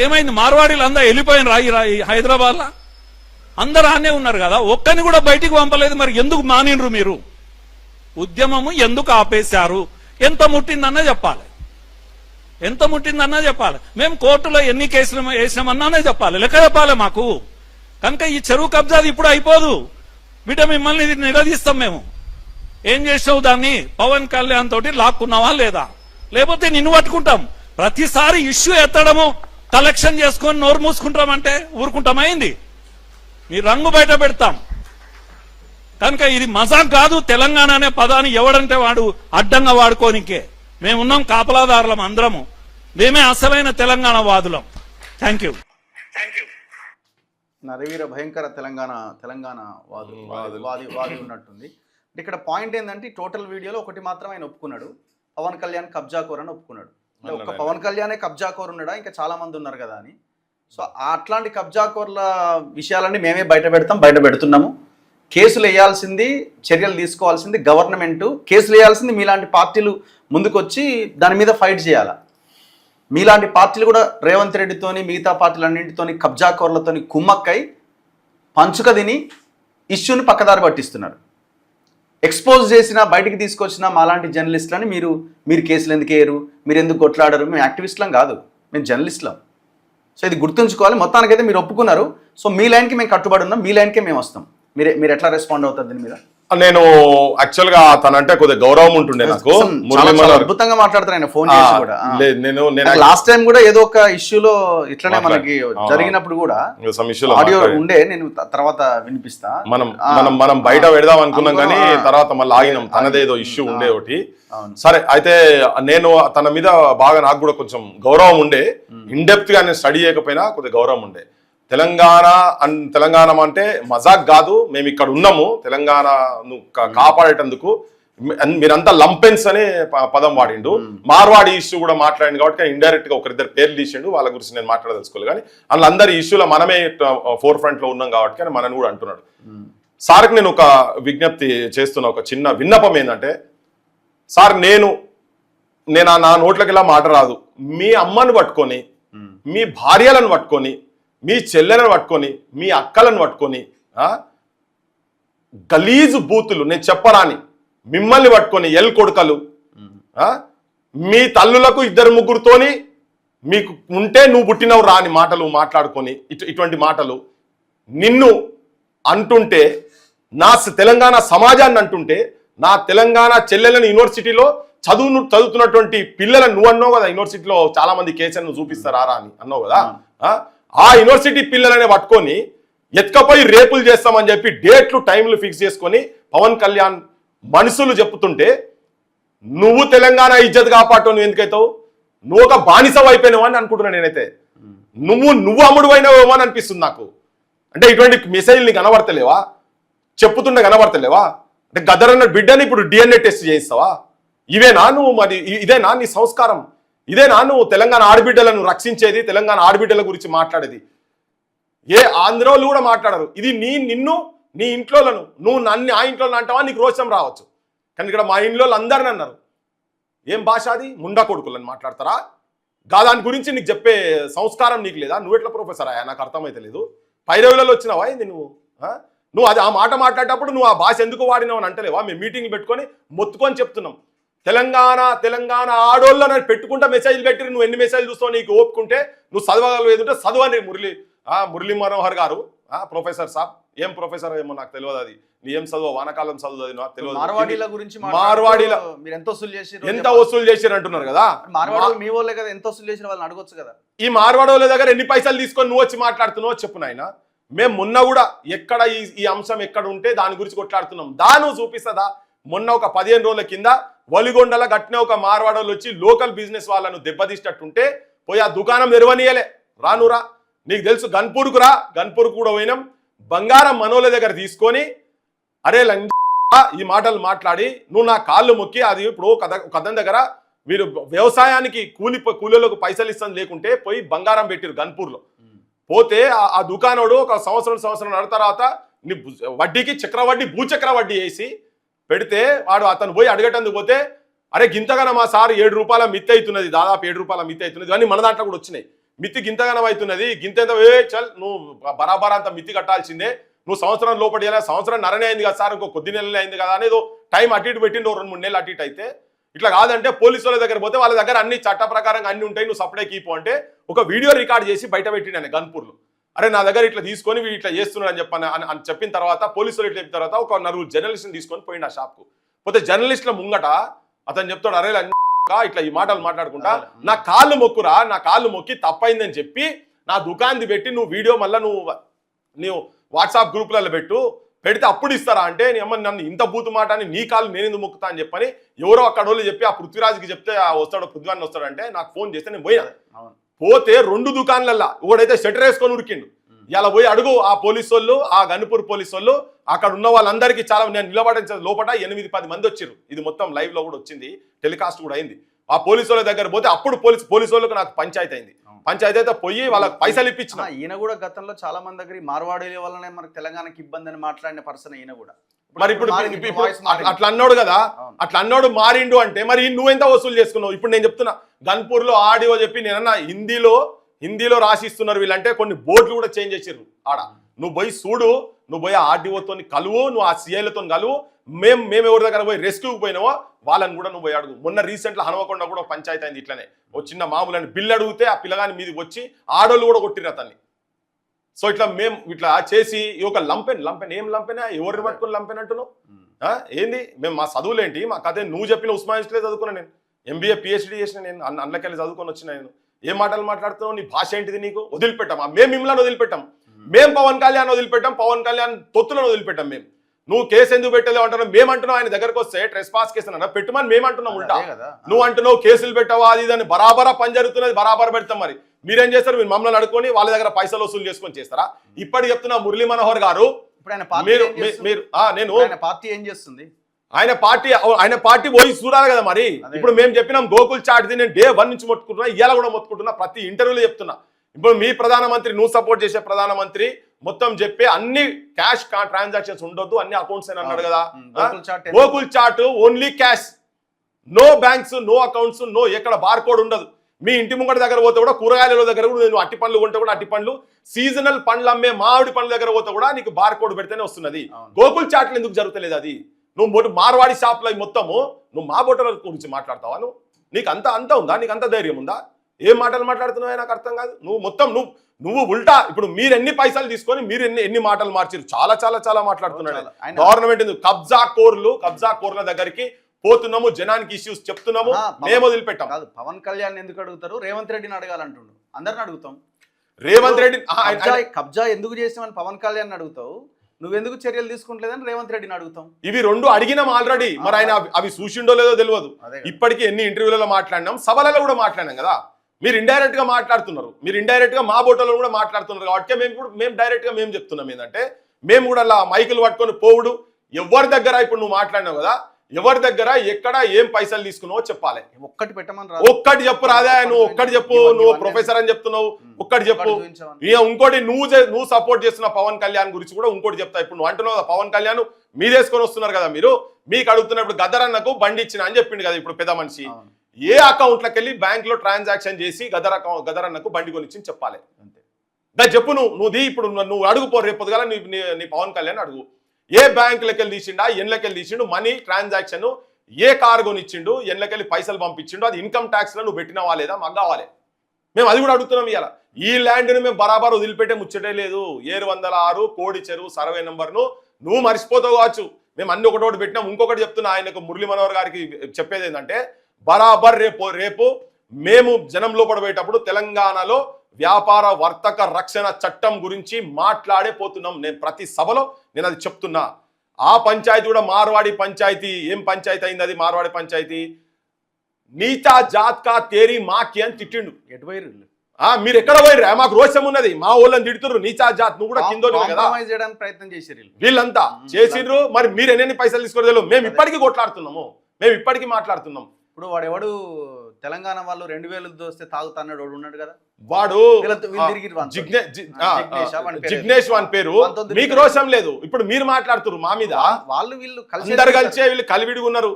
ఏమైంది, మార్వాడీలు అందరూ వెళ్ళిపోయిన హైదరాబాద్ లా అందరూ ఆనే ఉన్నారు కదా, ఒక్కని కూడా బయటికి పంపలేదు. మరి ఎందుకు మానిండ్రు మీరు? ఉద్యమము ఎందుకు ఆపేశారు? ఎంత ముట్టిందన్నా చెప్పాలి. మేము కోర్టులో ఎన్ని కేసులు వేసినామన్నానే చెప్పాలి, లెక్క చెప్పాలి మాకు. కనుక ఈ చెరువు కబ్జాది ఇప్పుడు అయిపోదు బిడ్డ, మిమ్మల్ని నిలదీస్తాం మేము. ఏం చేసావు దాన్ని? పవన్ కళ్యాణ్ తోటి లాక్కున్నావా లేదా? లేకపోతే నిన్ను పట్టుకుంటాం. ప్రతిసారి ఇష్యూ ఎత్తడము, కలెక్షన్ చేసుకొని నోరు మూసుకుంటామంటే ఊరుకుంటామైంది. మీ రంగు బయట పెడతాం. కనుక ఇది మజాక్ కాదు. తెలంగాణ అనే పదాన్ని ఎవడంటే వాడు అడ్డంగా వాడుకోనికే. మేమున్నాం కాపలాదారులం అందరము, మేమే అసలైన తెలంగాణ వాదులం. Thank you. నరవీర భయంకర తెలంగాణ వాది ఉన్నట్టుంది. ఇక్కడ పాయింట్ ఏంటంటే టోటల్ వీడియోలో ఒకటి మాత్రం ఆయన ఒప్పుకున్నాడు, పవన్ కళ్యాణ్ కబ్జాకోర్ అని ఒప్పుకున్నాడు. ఒక్క పవన్ కళ్యాణే కబ్జాకోర్ ఉన్నాడా, ఇంకా చాలా మంది ఉన్నారు కదా అని. సో అట్లాంటి కబ్జాకోర్ల విషయాలన్నీ మేమే బయట పెడుతున్నాము. కేసులు వేయాల్సింది, చర్యలు తీసుకోవాల్సింది గవర్నమెంట్. కేసులు వేయాల్సింది మీలాంటి పార్టీలు ముందుకొచ్చి దాని మీద ఫైట్ చేయాలి. మీలాంటి పార్టీలు కూడా రేవంత్ రెడ్డితోని మిగతా పార్టీలన్నింటితోని కబ్జాకోర్లతోని కుమ్మక్కై పంచుక తిని ఇష్యూని పక్కదారి పట్టిస్తున్నారు. ఎక్స్పోజ్ చేసిన, బయటికి తీసుకొచ్చిన మాలాంటి జర్నలిస్టులని మీరు కేసులు ఎందుకు వేయరు, మీరు ఎందుకు కొట్లాడరు? మేము యాక్టివిస్టులం కాదు, మేము జర్నలిస్టులం. సో ఇది గుర్తుంచుకోవాలి. మొత్తానికైతే మీరు ఒప్పుకున్నారు. సో మీ లైన్కి మేము కట్టుబడి ఉన్నాం, మీ లైన్కే మేము వస్తాం. మీరు ఎట్లా రెస్పాండ్ అవుతారు దీని మీద? నేను యాక్చువల్ గా తనంటే కొద్దిగా గౌరవం ఉంటుండే నాకు. చాలా అద్భుతంగా మాట్లాడతారు ఆయన ఫోన్ చేసి కూడా. నేను లాస్ట్ టైం కూడా ఏదో ఒక ఇష్యూలో ఇట్లనే మనకి జరిగినప్పుడు కూడా ఆడియో ఉండే, నేను తర్వాత వినిపిస్తా. మనం బయట పెడదాం అనుకున్నాం కానీ తర్వాత మళ్ళీ ఆగినాం. తనదేదో ఇష్యూ ఉండే ఒకటి. సరే, అయితే నేను తన మీద బాగా నాకు కూడా కొంచెం గౌరవం ఉండే. ఇన్డెప్త్ గా నేను స్టడీ చేయకపోయినా కొద్దిగా గౌరవం ఉండే. తెలంగాణ అంటే మజాక్ కాదు, మేము ఇక్కడ ఉన్నాము తెలంగాణను కాపాడేటందుకు. మీరంతా లంపెన్స్ అనే పదం వాడిండు. మార్వాడి ఇష్యూ కూడా మాట్లాడింది కాబట్టి ఇండైరెక్ట్ గా ఒకరిద్దరు పేర్లు తీసిండు, వాళ్ళ గురించి నేను మాట్లాడదలుచుకోలేదు. కానీ అందులో అందరి ఇష్యూలో మనమే ఫోర్ ఫ్రంట్ లో ఉన్నాం కాబట్టి అని మనని కూడా అంటున్నాడు. సార్కి నేను ఒక విజ్ఞప్తి చేస్తున్న ఒక చిన్న విన్నపం ఏంటంటే, సార్ నేను నా నోట్లకి ఇలా మాట రాదు. మీ అమ్మను పట్టుకొని, మీ భార్యలను పట్టుకొని, మీ చెల్లెలను పట్టుకొని, మీ అక్కలను పట్టుకొని, గలీజు బూతులు నేను చెప్పరాని మిమ్మల్ని పట్టుకొని ఎల్ కొడుకలు, మీ తల్లులకు ఇద్దరు ముగ్గురుతోని మీకు ఉంటే నువ్వు పుట్టినవు రాని మాటలు మాట్లాడుకొని ఇటువంటి మాటలు నిన్ను అంటుంటే, నా తెలంగాణ సమాజాన్ని అంటుంటే, నా తెలంగాణ చెల్లెలను యూనివర్సిటీలో చదువుతున్నటువంటి పిల్లలను నువ్వు అన్నావు కదా, యూనివర్సిటీలో చాలా మంది కేసులను చూపిస్తారా అని అన్నావు కదా. ఆ యూనివర్సిటీ పిల్లలనే పట్టుకొని ఎత్తుకపోయి రేపులు చేస్తామని చెప్పి డేట్లు టైంలు ఫిక్స్ చేసుకొని పవన్ కళ్యాణ్ మనుషులు చెప్తుంటే, నువ్వు తెలంగాణ ఇజ్జత్ కాపాడు నువ్వు ఎందుకైతావు? నువ్వు ఒక బానిసవు అయిపోయినావు అని అనుకుంటున్నా నేనైతే. నువ్వు అమ్ముడు అయినావేమో అని అనిపిస్తుంది నాకు. అంటే ఇటువంటి మెసేజ్ నీకు కనబడతలేవా? చెప్పుతుండే కనబడతలేవా? అంటే గదరన్న బిడ్డని ఇప్పుడు DNA టెస్ట్ చేయిస్తావా? ఇవేనా నువ్వు? మరి ఇదేనా నీ సంస్కారం? ఇదేనా నువ్వు తెలంగాణ ఆడబిడ్డలను రక్షించేది, తెలంగాణ ఆడబిడ్డల గురించి మాట్లాడేది? ఏ ఆంధ్రోళ్ళు కూడా మాట్లాడరు. ఇది నిన్ను నీ ఇంట్లోలను నువ్వు నన్ను ఆ ఇంట్లో అంటావా నీకు రోషం రావచ్చు. కానీ ఇక్కడ మా ఇంట్లో అందరిని అన్నారు. ఏం భాష అది? ముండా కొడుకులని మాట్లాడతారా? దాని గురించి నీకు చెప్పే సంస్కారం నీకు లేదా? నువ్వు ఎట్లా ప్రొఫెసర్ అయ్యా? నాకు అర్థమైతే లేదు. పైరవులలో వచ్చినావా ఏంది నువ్వు అది ఆ మాట మాట్లాడేటప్పుడు నువ్వు ఆ భాష ఎందుకు వాడినావు అని అంటలేవా? మేము మీటింగ్ పెట్టుకొని మొత్తుకొని చెప్తున్నాం. తెలంగాణ ఆడోళ్ళని పెట్టుకుంటా మెసేజ్లు పెట్టి నువ్వు ఎన్ని మెసేజ్లు చూస్తావు? నీకు ఓపుకుంటే నువ్వు చదవగలవు. ఏదంటే చదవని మురళీ మనోహర్ గారు ప్రొఫెసర్ సాబ్. ఏం ప్రొఫెసర్ ఏమో నాకు తెలియదు. అది నీ ఏం చదువు, వానకాలం చదువు అది నాకు తెలియదు. మార్వాడీలో ఎంత వసూలు చేసారు అంటున్నారు కదా. మీ వాళ్ళే కదా ఎంత వసూలు చేసిన వాళ్ళని అడగొచ్చు కదా. ఈ మార్వాడోళ్ళ దగ్గర ఎన్ని పైసలు తీసుకొని నువ్వు వచ్చి మాట్లాడుతున్నావు చెప్పు నాయన. మేము మొన్న కూడా ఎక్కడ ఈ అంశం ఎక్కడ ఉంటే దాని గురించి కొట్లాడుతున్నాం. దాన్ని చూపిస్తుందా? మొన్న ఒక 15 రోజుల కింద వలిగొండల గట్టిన ఒక మార్వాడోళ్ళు వచ్చి లోకల్ బిజినెస్ వాళ్ళను దెబ్బతీసినట్టుంటే పోయి ఆ దుకాణం తెరవనీయలే. రానురా, నీకు తెలుసు గన్పూర్కు రా, గన్పూర్కు కూడా పోయినాం. బంగారం మనోళ్ళ దగ్గర తీసుకొని అరే ఈ మాటలు మాట్లాడి నువ్వు నా కాళ్ళు మొక్కి, అది ఇప్పుడు కథన్ దగ్గర వీరు వ్యవసాయానికి కూలీలకు పైసలు ఇస్తాను లేకుంటే పోయి బంగారం పెట్టిరు గన్పూర్లో. పోతే ఆ దుకాణోడు ఒక సంవత్సరం తర్వాత వడ్డీకి చక్రవడ్డీ భూచక్రవడ్డీ వేసి పెడితే వాడు అతను పోయి అడగటందుకు పోతే, అరే గింతగానం మా సార్ 7 రూపాయల మిత్తి అవుతున్నది, దాదాపు 7 రూపాయల మిత్తి అవుతున్నది. ఇవన్నీ మన దాంట్లో కూడా వచ్చినాయి. మిత్తి గింతగానం అవుతున్నది, గింతెంత చల్ నువ్వు బరాబర్ అంత మిత్తి కట్టాల్సిందే, నువ్వు సంవత్సరం లోపడి సంవత్సరం నరనే అయింది కదా సార్, ఇంకో కొద్ది నెలలే అయింది కదా అనేది టైం అటు ఇటు పెట్టిండు. 2-3 నెలలు అటు ఇటు అయితే ఇట్లా కాదంటే పోలీసు వాళ్ళ దగ్గర పోతే వాళ్ళ దగ్గర అన్ని చట్ట ప్రకారంగా అన్ని ఉంటాయి, నువ్వు సప్లై కీపు అంటే ఒక వీడియో రికార్డ్ చేసి బయట పెట్టిండు గన్పూర్లో. అరే నా దగ్గర ఇట్లా తీసుకొని ఇట్లా చేస్తున్నాడు అని అని చెప్పిన తర్వాత పోలీసులు ఇట్లా చెప్పిన తర్వాత ఒక 4 జర్నలిస్ట్ని తీసుకొని పోయిండు ఆ షాప్కు. పోతే జర్నలిస్టుల ముంగట అతను చెప్తాడు, అరే ఇట్లా ఈ మాటలు మాట్లాడుకుంటా నా కాళ్ళు మొక్కురా, నా కాళ్ళు మొక్కి తప్పైందని చెప్పి నా దుకాణాన్ని పెట్టి నువ్వు వీడియో మళ్ళీ నువ్వు వాట్సాప్ గ్రూపులలో పెడితే అప్పుడు ఇస్తారా అంటే, నన్ను ఇంత బూతు మాట అని నీ కాళ్ళు నేను ఎందుకు మొక్కుతా అని చెప్పని ఎవరో అక్కడ వాళ్ళు చెప్పి ఆ పృథ్వీరాజ్కి చెప్తే పృథ్వీరాజ్ వస్తాడంటే నాకు ఫోన్ చేస్తే నేను పోయినా. పోతే 2 దుకాణాలల్లా ఒకడైతే షట్టర్ వేసుకొని ఉరికిండు. ఇలా పోయి అడుగు ఆ పోలీసు వాళ్ళు, ఆ గన్పూర్ పోలీసు వాళ్ళు, అక్కడ ఉన్న వాళ్ళందరికీ చాలా నేను నిలబడించిన లోపల 8-10 మంది వచ్చారు. ఇది మొత్తం లైవ్ లో కూడా వచ్చింది, టెలికాస్ట్ కూడా అయింది. ఆ పోలీసు వాళ్ళ దగ్గర పోతే అప్పుడు పోలీసు వాళ్ళకి నాకు పంచాయతీ అయింది. పంచాయతీ అయితే పోయి వాళ్ళకి పైసలు ఇప్పించిన. ఈయన కూడా గతంలో చాలా మంది దగ్గర మార్వాడీల వల్లనే మనకు తెలంగాణకి ఇబ్బంది అని మాట్లాడిన పర్సన్ ఈయన కూడా. మరి ఇప్పుడు అట్లా అన్నాడు కదా, అట్లా అన్నాడు మారిండు అంటే మరి నువ్వెంత వసూలు చేసుకున్నావు? ఇప్పుడు నేను చెప్తున్నా, గన్పూర్ లో ఆడియో చెప్పి నేనన్నా హిందీలో రాసిస్తున్నారు వీళ్ళంటే కొన్ని బోర్డులు కూడా చేంజ్ చేసారు ఆడ. నువ్వు పోయి చూడు, నువ్వు పోయి ఆర్డీఓతో కలువు, నువ్వు ఆ సిఐలతో కలువు. మేము ఎవరి దగ్గర పోయి రెస్క్యూకి పోయినావో వాళ్ళని కూడా నువ్వు పోయి అడుగు. మొన్న రీసెంట్లో హనుమకొండ కూడా పంచాయతీ అయింది ఇట్లనే. ఓ చిన్న మామూలు బిల్లు అడిగితే ఆ పిల్లగాని మీదకి వచ్చి ఆడోళ్ళు కూడా కొట్టిరు అతన్ని. సో ఇట్లా మేము ఇట్లా చేసి ఒక లంపెన్ ఏం లంపెనా, ఎవరిని పట్టుకుని లంపెన్ అంటున్నావు? ఏంది మేము మా చదువులేంటి మా కథ నువ్వు చెప్పిన ఉస్మానిస్టులే చదువుకున్నా నేను MBA PhD చేసిన నేను అందులోకెళ్ళి చదువుకొని వచ్చిన నేను ఏం మాటలు మాట్లాడుతున్నావు నీ భాష ఏంటిది నీకు వదిలిపెట్టాం మేము మిమ్మల్ని వదిలిపెట్టాం మేము పవన్ కళ్యాణ్ వదిలిపెట్టాం పవన్ కళ్యాణ్ తొత్తులను వదిలిపెట్టాం మేము నువ్వు కేసు ఎందుకు పెట్టలేవు అంటున్నావు మేము అంటున్నావు ఆయన దగ్గరకు వస్తే ట్రెస్ పాస్ కేసు అన్నా పెట్టుమని మేము అంటున్నాం ఉంటా నువ్వు అంటున్నావు కేసులు పెట్టావా అది దాన్ని బరాబరా పని జరుగుతున్నది బరాబర్ పెడతాం మరి మీరేం చేస్తారు మీరు మమ్మల్ని అడుకొని వాళ్ళ దగ్గర పైసలు వసూలు చేసుకొని చేస్తారా ఇప్పటికి చెప్తున్నా మురళీ మనోహర్ గారు పార్టీ ఏం చేస్తుంది ఆయన పార్టీ పోయి చూడాలి కదా మరి ఇప్పుడు మేము చెప్పినాం గోకుల్ చాట్ నేను Day 1 నుంచి మొత్తుకుంటున్నా ఇవాళ కూడా మొత్తుకుంటున్నా ప్రతి ఇంటర్వ్యూలో చెప్తున్నా ఇప్పుడు మీ ప్రధానమంత్రి నువ్వు సపోర్ట్ చేసే ప్రధానమంత్రి మొత్తం చెప్పి అన్ని క్యాష్ ట్రాన్సాక్షన్స్ ఉండొద్దు అన్ని అకౌంట్స్ అని అన్నాడు కదా Gokul Chat only cash no banks no accounts no ఎక్కడ బార్ కోడ్ ఉండదు మీ ఇంటి ముంగటి దగ్గర పోతే కూడా కూరగాయల దగ్గర కూడా నేను అట్టి పండ్లు కొంటే కూడా అట్టి పండ్లు సీజనల్ పండ్లు అమ్మే మామిడి పండ్ల దగ్గర పోతే కూడా నీకు బార్ కోడ్ పెడితేనే వస్తున్నది గోకుల్ చాట్లు ఎందుకు జరుగుతలేదు అది నువ్వు మార్వాడి షాప్లో మొత్తము నువ్వు మా బొట్టల గురించి మాట్లాడతావా నీకు అంత ఉందా నీకు అంత ధైర్యం ఉందా ఏం మాటలు మాట్లాడుతున్నావు నాకు అర్థం కాదు నువ్వు ఉల్టా ఇప్పుడు మీరు ఎన్ని పైసలు తీసుకొని మీరు ఎన్ని మాటలు మార్చారు చాలా చాలా చాలా మాట్లాడుతున్నాడు గవర్నమెంట్ కబ్జా కోర్ల దగ్గరికి పోతున్నాము జనానికి ఇష్యూస్ చెప్తున్నాము మేము వదిలిపెట్టాం కాదు పవన్ కళ్యాణ్ ఎందుకు అడుగుతారు రేవంత్ రెడ్డిని అడగాలంటుండు అందరిని అడుగుతాం రేవంత్ రెడ్డి కబ్జా ఎందుకు చేసామని పవన్ కళ్యాణ్ అడుగుతావు నువ్వెందుకు చర్యలు తీసుకుంటలేదని రేవంత్ రెడ్డిని అడుగుతాం ఇవి రెండు అడిగినాం ఆల్రెడీ మరి ఆయన అవి చూసిండో లేదో తెలియదు ఇప్పటికీ ఎన్ని ఇంటర్వ్యూలలో మాట్లాడినాం సభలలో కూడా మాట్లాడినాం కదా మీరు ఇండైరెక్ట్ గా మాట్లాడుతున్నారు మీరు ఇండైరెక్ట్ గా మా బోటలో కూడా మాట్లాడుతున్నారు కాబట్టి మేము డైరెక్ట్ గా మేము చెప్తున్నాం ఏంటంటే మేము కూడా అలా మైకులు పట్టుకొని పోవుడు ఎవరి దగ్గర ఇప్పుడు నువ్వు మాట్లాడినావు కదా ఎవరి దగ్గర ఎక్కడ ఏం పైసలు తీసుకున్నావో చెప్పాలి ఒక్కటి పెట్టమని ఒక్కటి చెప్పు రాదా నువ్వు ఒక్కటి చెప్పు నువ్వు ప్రొఫెసర్ అని చెప్తున్నావు ఒక్కటి చెప్పు ఇంకోటి నువ్వు సపోర్ట్ చేస్తున్న పవన్ కళ్యాణ్ గురించి కూడా ఇంకోటి చెప్తా ఇప్పుడు నువ్వు అంటున్నావు పవన్ కళ్యాణ్ మీదేసుకొని వస్తున్నారు కదా మీరు మీకు అడుగుతున్నప్పుడు గదరన్నకు బండి ఇచ్చిన అని చెప్పిండు కదా ఇప్పుడు పెద్ద మనిషి ఏ అకౌంట్లోకి వెళ్ళి బ్యాంక్ లో ట్రాన్సాక్షన్ చేసి గదరన్నకు బండి కొనిచ్చి చెప్పాలి అంతే చెప్పు నువ్వు ఇప్పుడు నువ్వు అడుగుపో రేపు పొద్దుగాల నీ పవన్ కళ్యాణ్ అడుగు ఏ బ్యాంకులకి వెళ్ళి తీసిండా ఎన్లకెళ్ళి తీసిండు మనీ ట్రాన్సాక్షన్ ఏ కార్ కొనిచ్చిండు ఎన్లకెళ్ళి పైసలు పంపించిండు అది ఇన్కమ్ ట్యాక్స్ లో నువ్వు పెట్టినవా లేదా మాకు కావాలి మేము అది కూడా అడుగుతున్నాం ఇవాళ ఈ ల్యాండ్ని మేము బరాబర్ వదిలిపెట్టే ముచ్చటే లేదు 706 కోడి చెరువు సర్వే నెంబర్ను నువ్వు మర్చిపోతావు కావచ్చు మేము అన్ని ఒకటి పెట్టినాం ఇంకొకటి చెప్తున్నా ఆయనకు మురళీ మనోహర్ గారికి చెప్పేది ఏంటంటే బరాబర్ రేపు మేము జనం లోపడబోయేటప్పుడు తెలంగాణలో వ్యాపార వర్తక రక్షణ చట్టం గురించి మాట్లాడే పోతున్నాం నేను ప్రతి సభలో నేను అది చెప్తున్నా ఆ పంచాయతీ కూడా మార్వాడి పంచాయతీ ఏం పంచాయతీ అయింది అది మార్వాడి పంచాయతీ నీచా జాత్ కా తేరీ మాకి అని తిట్టిండు మీరు ఎక్కడ పోయిర్రా మాకు రోషం ఉన్నది మా వాళ్ళని తిడుతుర్రు నీచా జాత్ నువ్వు కూడా కింద ప్రయత్నం చేసారు వీళ్ళంతా చేసిండ్రు మరి మీరు ఎన్ని పైసలు తీసుకోలేదు మేము ఇప్పటికీ కొట్లాడుతున్నాము మేము ఇప్పటికీ మాట్లాడుతున్నాం ఇప్పుడు వాడెవడు తెలంగాణ వాళ్ళు 2000 దోస్తే తాగుతాడు ఉన్నాడు కదా వాడు జిగ్నేష్ వాని పేరు మీకు రోషం లేదు ఇప్పుడు మీరు మాట్లాడుతున్నారు మా మీద వీళ్ళు అందరు కలిసే వీళ్ళు కలివిడిగా ఉన్నారు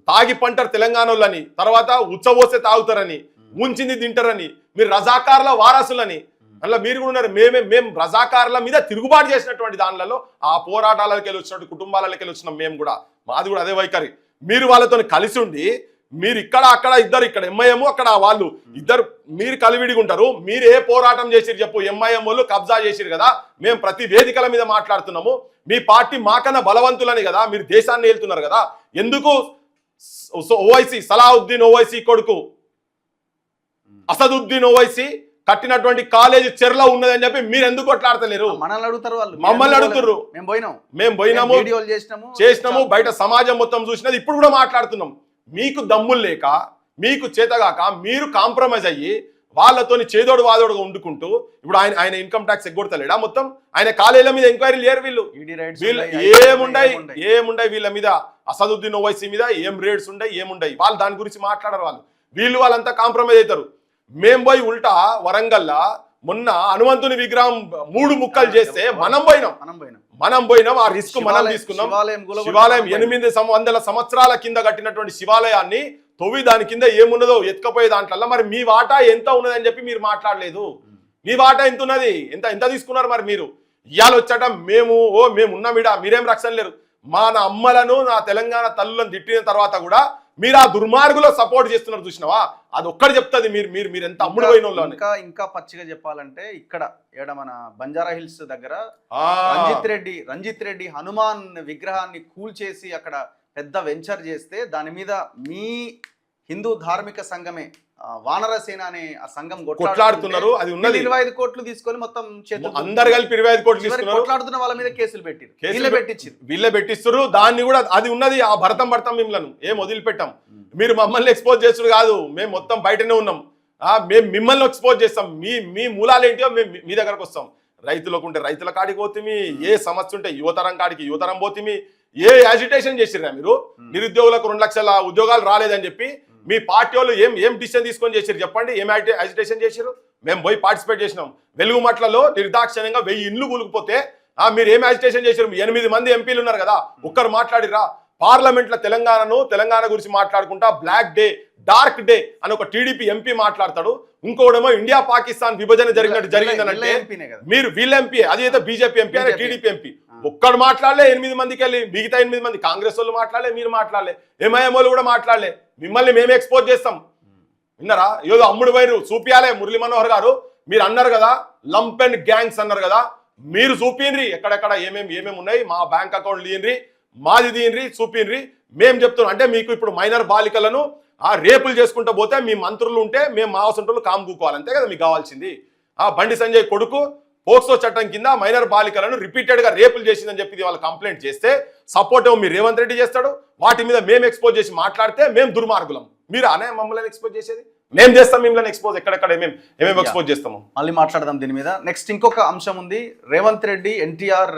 తాగి పంటారు తెలంగాణ వాళ్ళని తర్వాత ఉచ్చబోస్తే తాగుతారని ముంచింది తింటారని మీరు రజాకార్ల వారసులని అలా మీరు కూడా ఉన్నారు మేము రజాకార్ల మీద తిరుగుబాటు చేసినటువంటి దానిలలో ఆ పోరాటాలకి వెళ్ళి వచ్చినట్టు కుటుంబాలకి వెళ్ళి వచ్చినాం మేము కూడా మాది కూడా అదే వైఖరి మీరు వాళ్ళతో కలిసి ఉండి మీరు ఇక్కడ ఇద్దరు ఇక్కడ ఎంఐఎం అక్కడ వాళ్ళు ఇద్దరు మీరు కలివిడిగా ఉంటారు మీరు ఏ పోరాటం చేసిరు చెప్పు ఎంఐఎం వాళ్ళు కబ్జా చేసిరు కదా మేము ప్రతి వేదికల మీద మాట్లాడుతున్నాము మీ పార్టీ మాకన్నా బలవంతులని కదా మీరు దేశాన్ని వెళ్తున్నారు కదా ఎందుకు ఓవైసీ సలావుద్దీన్ ఓవైసీ కొడుకు అసదుద్దీన్ ఓవైసీ కట్టినటువంటి కాలేజీ చెర్లో ఉన్నదని చెప్పి మీరు ఎందుకు కొట్లాడతలేరు మనల్ని అడుగుతారు వాళ్ళు మమ్మల్ని అడుగుతారు మేము పోయినాము చేసినాము బయట సమాజం మొత్తం చూసినది ఇప్పుడు కూడా మాట్లాడుతున్నాం మీకు దమ్ములు లేక మీకు చేతగాక మీరు కాంప్రమైజ్ అయ్యి వాళ్ళతోని చేదోడు వాదోడుగా వండుకుంటూ ఇప్పుడు ఆయన ఇన్కమ్ ట్యాక్స్ ఎగ్గొడతలేడా మొత్తం ఆయన కాలేజీల మీద ఎంక్వైరీ లేరు వీళ్ళు ఏముండయి వీళ్ళ మీద అసదుద్దీన్ ఓవైసీ మీద ఏం రేట్స్ ఉండయి ఏముండయి వాళ్ళు దాని గురించి మాట్లాడరు వీళ్ళు వాళ్ళంతా కాంప్రమైజ్ అవుతారు మేము పోయి ఉల్టా వరంగల్లా మొన్న హనుమంతుని విగ్రహం 3 ముక్కలు చేస్తే మనం పోయినాం ఆ రిస్క్ మనం తీసుకున్నాం శివాలయం 800 సంవత్సరాల కింద కట్టినటువంటి శివాలయాన్ని తొవ్వి దాని కింద ఏమున్నదో ఎత్తుకపోయే దాంట్లో మరి మీ వాటా ఎంత ఉన్నదని చెప్పి మీరు మాట్లాడలేదు మీ వాటా ఎంత ఉన్నది ఎంత తీసుకున్నారు మరి మీరు ఇవాళ వచ్చాట మేము ఉన్నాం మీరేం రక్షణ లేరు మా నా అమ్మలను నా తెలంగాణ తల్లులను తిట్టిన తర్వాత కూడా మీరు ఆ దుర్మార్గులో సపోర్ట్ చేస్తున్నారు చూసినావా, అది ఒక్కటి చెప్తుంది మీరు ఎంత అమ్ముడు పోయిన వాళ్ళు. ఇంకా పచ్చిగా చెప్పాలంటే ఇక్కడ మన బంజారా హిల్స్ దగ్గర ఆ, రంజిత్ రెడ్డి హనుమాన్ విగ్రహాన్ని కూల్చేసి అక్కడ పెద్ద వెంచర్ చేస్తే దాని మీద మీ హిందూ ధార్మిక సంఘమే వానర సేన అనే ఆ సంఘం కొట్లాడుతున్నారు. అది ఉన్నది 25 కోట్లు తీసుకొని మొత్తం అందరు కలిపి 25 కోట్లు తీసుకున్నారు. కొట్లాడుతున్న వాళ్ళ మీద కేసులు వీళ్ళే పెట్టిస్తారు. దాన్ని కూడా అది ఉన్నది. ఆ భరతం మిమ్మల్ని ఏం వదిలిపెట్టాం. మీరు మమ్మల్ని ఎక్స్పోజ్ చేస్తుడు కాదు, మేము మొత్తం బయటనే ఉన్నాం. మేము మిమ్మల్ని ఎక్స్పోజ్ చేస్తాం. మీ మూలాలు ఏంటో మేము మీ దగ్గరకు వస్తాం. రైతులకు ఉంటే రైతుల కాడికి పోతిమి, ఏ సమస్య ఉంటే యువతరం కాడికి యువతరం పోతిమి. ఏ యాజిటేషన్ చేసిరా మీరు? నిరుద్యోగులకు 2 లక్షల ఉద్యోగాలు రాలేదని చెప్పి మీ పార్టీ వాళ్ళు ఏం డిసిషన్ తీసుకొని చేసారు చెప్పండి? ఏం యాజిటేషన్ చేశారు? మేము పోయి పార్టిసిపేట్ చేసినాం. వెలుగు మట్లలో నిర్దాక్షిణ్యంగా 1000 ఇండ్లు కూలిపోతే మీరు ఏం యాజిటేషన్ చేశారు? 8 మంది ఎంపీలు ఉన్నారు కదా, ఒక్కరు మాట్లాడిరా? పార్లమెంట్ లో తెలంగాణ గురించి మాట్లాడుకుంటా బ్లాక్ డే, డార్క్ డే అని ఒక టీడీపీ ఎంపీ మాట్లాడతాడు. ఇంకోడేమో ఇండియా పాకిస్తాన్ విభజన జరిగిందనంటే మీరు వీళ్ళ ఎంపీ, అది అయితే బీజేపీ ఎంపీ అని టీడీపీ ఎంపీ. ఒక్కడు మాట్లాడలే 8 మందికి వెళ్ళి, మిగతా 8 మంది కాంగ్రెస్ వాళ్ళు మాట్లాడలే, మీరు మాట్లాడలే, ఎంఐఎం వాళ్ళు కూడా మాట్లాడలే. మిమ్మల్ని మేమే ఎక్స్పోజ్ చేస్తాం. విన్నారా? ఏదో అమ్ముడు వైరు చూపియాలే. మురళీ మనోహర్ గారు మీరు అన్నారు కదా, లంప్ అండ్ గ్యాంగ్స్ అన్నారు కదా, మీరు చూపిన్రి ఎక్కడెక్కడ ఏమేమి ఉన్నాయి, మా బ్యాంక్ అకౌంట్ తీయండి, మాది తీయండి, చూపిన్రి. మేము చెప్తున్నాం అంటే మీకు ఇప్పుడు మైనర్ బాలికలను రేపులు చేసుకుంటూ పోతే మీ మంత్రులు ఉంటే మేము మా అవసరం కామ్ కూకోవాలి, అంతే కదా మీకు కావాల్సింది. బండి సంజయ్ కొడుకు పోక్సో చట్టం కింద మైనర్ బాలికలను రిపీటెడ్ గా రేపులు చేసిందని చెప్పి వాళ్ళు కంప్లైంట్ చేస్తే సపోర్ట్ ఏమో మీరు రేవంత్ రెడ్డి చేస్తాడు. వాటి మీద మేము ఎక్స్పోజ్ చేసి మాట్లాడితే మేము దుర్మార్గులం. మీరు అనే మమ్మల్ని ఎక్స్పోజ్ చేసేది? మేము చేస్తాం మిమ్మల్ని ఎక్స్పోజ్. ఎక్కడెక్కడ ఏమేమి ఎక్స్పోజ్ చేస్తాము మళ్ళీ మాట్లాడదాం దీని మీద. నెక్స్ట్ ఇంకొక అంశం ఉంది. రేవంత్ రెడ్డి ఎన్టీఆర్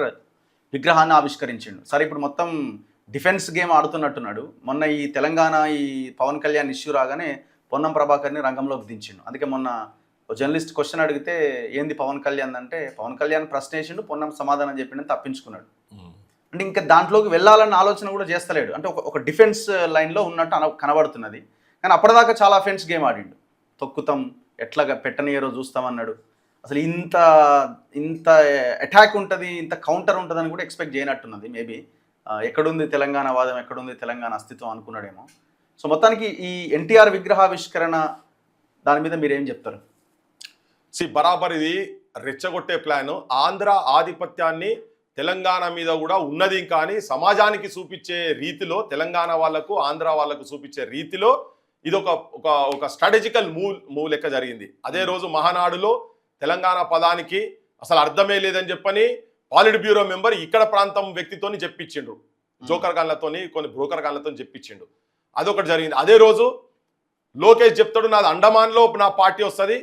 విగ్రహాన్ని ఆవిష్కరించిండు. సరే, ఇప్పుడు మొత్తం డిఫెన్స్ గేమ్ ఆడుతున్నట్టున్నాడు. మొన్న ఈ తెలంగాణ ఈ పవన్ కళ్యాణ్ ఇష్యూ రాగానే పొన్నం ప్రభాకర్ని రంగంలోకి దించిండు. అందుకే మొన్న జర్నలిస్ట్ క్వశ్చన్ అడిగితే ఏంది పవన్ కళ్యాణ్ అంటే, పవన్ కళ్యాణ్ ప్రశ్న వేసిండు, పొన్నం సమాధానం చెప్పిండు, తప్పించుకున్నాడు. అంటే ఇంకా దాంట్లోకి వెళ్ళాలన్న ఆలోచన కూడా చేస్తలేడు. అంటే ఒక డిఫెన్స్ లైన్లో ఉన్నట్టు కనబడుతున్నది. కానీ అప్పటిదాకా చాలా ఫెన్స్ గేమ్ ఆడిండు. తొక్కుతాం, ఎట్లాగా పెట్టనియరో చూస్తామన్నాడు. అసలు ఇంత అటాక్ ఉంటుంది, ఇంత కౌంటర్ ఉంటుందని కూడా ఎక్స్పెక్ట్ చేయనట్టున్నది. మేబీ ఎక్కడుంది తెలంగాణ వాదం, ఎక్కడుంది తెలంగాణ అస్తిత్వం అనుకున్నాడేమో. సో మొత్తానికి ఈ ఎన్టీఆర్ విగ్రహావిష్కరణ దాని మీద మీరేం చెప్తారు? బరాబర్ ఇది రెచ్చగొట్టే ప్లాన్. ఆంధ్ర ఆధిపత్యాన్ని తెలంగాణ మీద కూడా ఉన్నది, కానీ సమాజానికి చూపించే రీతిలో, తెలంగాణ వాళ్లకు ఆంధ్ర వాళ్లకు చూపించే రీతిలో ఇది ఒక స్ట్రాటజికల్ మూవ్ లెక్క జరిగింది. అదే రోజు మహానాడులో తెలంగాణ పదానికి అసలు అర్థమే లేదని చెప్పని పాలిట్ బ్యూరో మెంబర్ ఇక్కడ ప్రాంతం వ్యక్తితోని చెప్పించిండు, జోకర్ గాన్లతోని కొన్ని బ్రోకర్ గాన్లతో చెప్పించిండు. అదొకటి జరిగింది. అదే రోజు లోకేష్ చెప్తాడు, నాది అండమాన్లో నా పార్టీ వస్తుంది,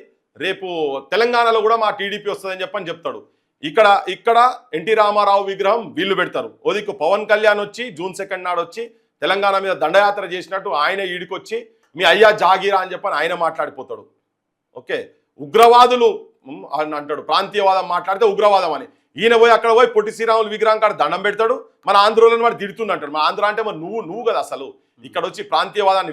రేపు తెలంగాణలో కూడా మా టీడీపీ వస్తుందని చెప్పని చెప్తాడు. ఇక్కడ ఎన్టీ రామారావు విగ్రహం వీళ్ళు పెడతారు. ఓదికు పవన్ కళ్యాణ్ వచ్చి June 2 నాడు వచ్చి తెలంగాణ మీద దండయాత్ర చేసినట్టు ఆయన ఈడికొచ్చి మీ అయ్యా జాగీరా అని చెప్పని ఆయన మాట్లాడిపోతాడు. ఓకే, ఉగ్రవాదులు అని అంటాడు, ప్రాంతీయవాదం మాట్లాడితే ఉగ్రవాదం అని. ఈయన పోయి అక్కడ పోయి పొట్టి శ్రీరాములు విగ్రహం కాడ దండం పెడతాడు. మన ఆంధ్రోలను వాడు తిడుతుందంటాడు. మన ఆంధ్ర అంటే మరి నువ్వు కదా అసలు. ఇక్కడ వచ్చి ప్రాంతీయవాదాన్ని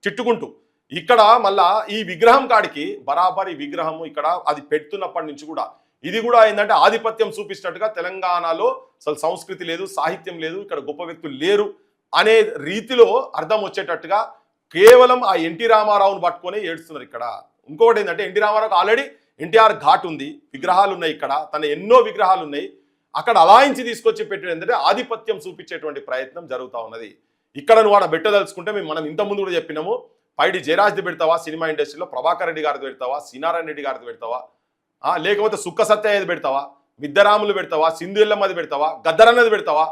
తిట్టుకుంటూ ఇక్కడ మళ్ళా ఈ విగ్రహం కాడికి బరాబర్ ఈ విగ్రహము ఇక్కడ అది పెడుతున్నప్పటి నుంచి కూడా ఇది కూడా ఏంటంటే ఆధిపత్యం చూపిస్తున్నట్టుగా తెలంగాణలో అసలు సంస్కృతి లేదు, సాహిత్యం లేదు, ఇక్కడ గొప్ప వ్యక్తులు లేరు అనే రీతిలో అర్థం వచ్చేటట్టుగా కేవలం ఆ ఎన్టీ రామారావును పట్టుకొని ఏడుస్తున్నారు ఇక్కడ. ఇంకొకటి ఏంటంటే ఎన్టీ రామారావుకి ఆల్రెడీ ఎన్టీఆర్ ఘాట్ ఉంది, విగ్రహాలు ఉన్నాయి, ఇక్కడ తన ఎన్నో విగ్రహాలు ఉన్నాయి. అక్కడ అలాయించి తీసుకొచ్చి పెట్టడం ఏంటంటే ఆధిపత్యం చూపించేటువంటి ప్రయత్నం జరుగుతూ ఉన్నది. ఇక్కడ నువ్వు ఆడ పెట్టదలుచుకుంటే మనం ఇంతకుముందు కూడా చెప్పినాము, పైడి జయరాజ్ది పెడతావా సినిమా ఇండస్ట్రీలో, ప్రభాకర్ రెడ్డి గారిది పెడతావా, సీనారాయణ రెడ్డి గారిది పెడతావా, లేకపోతే సుక్క సత్యది పెడతావా, మిద్దరాములు పెడతావా, సింధు ఎల్లమ్మది పెడతావా, గద్దరన్నది పెడతావా,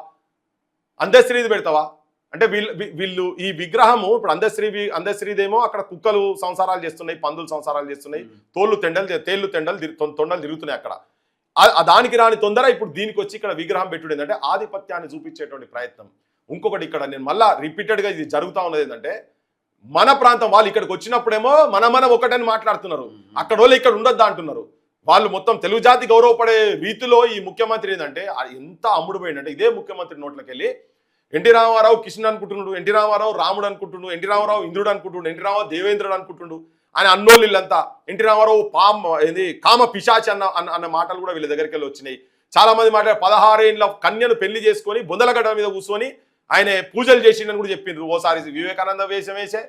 అందశ్రీది పెడతావా? అంటే వీళ్ళు ఈ విగ్రహము ఇప్పుడు అందశ్రీదేమో అక్కడ కుక్కలు సంసారాలు చేస్తున్నాయి, పందులు సంసారాలు చేస్తున్నాయి, తేళ్లు తొండలు తిరుగుతున్నాయి అక్కడ. దానికి రాని తొందర ఇప్పుడు దీనికి వచ్చి ఇక్కడ విగ్రహం పెట్టుడు ఏంటంటే ఆధిపత్యాన్ని చూపించేటువంటి ప్రయత్నం. ఇంకొకటి ఇక్కడ నేను మళ్ళా రిపీటెడ్గా ఇది జరుగుతూ ఉన్నది ఏంటంటే, మన ప్రాంతం వాళ్ళు ఇక్కడికి వచ్చినప్పుడేమో మనం ఒకటని మాట్లాడుతున్నారు, అక్కడ వాళ్ళు ఇక్కడ ఉండొద్దా అంటున్నారు. వాళ్ళు మొత్తం తెలుగు జాతి గౌరవపడే రీతిలో ఈ ముఖ్యమంత్రి ఏంటంటే ఎంత అమ్ముడు పోయిందంటే, ఇదే ముఖ్యమంత్రి నోట్లోకి వెళ్ళి ఎన్టీ రామారావు కృష్ణుడు అనుకుంటున్నాడు, ఎన్టీ రామారావు రాముడు అనుకుంటుండు, ఎన్టీ రామారావు ఇంద్రుడు అనుకుంటుండు, ఎన్టీ రామారావు దేవేంద్రుడు అనుకుంటుండు అని అన్నోళ్ళు వీళ్ళంతా. ఎన్టీ రామారావు కామ పిశాచి అన్న మాటలు కూడా వీళ్ళ దగ్గరికి వెళ్ళి వచ్చినాయి. చాలా మంది మాట్లాడారు 16 ఏళ్ళ కన్యను పెళ్లి చేసుకొని బొందలగడ్డ మీద కూర్చొని ఆయన పూజలు చేసిండని కూడా చెప్పిండ్రు. ఓసారి వివేకానంద వేషం వేసే,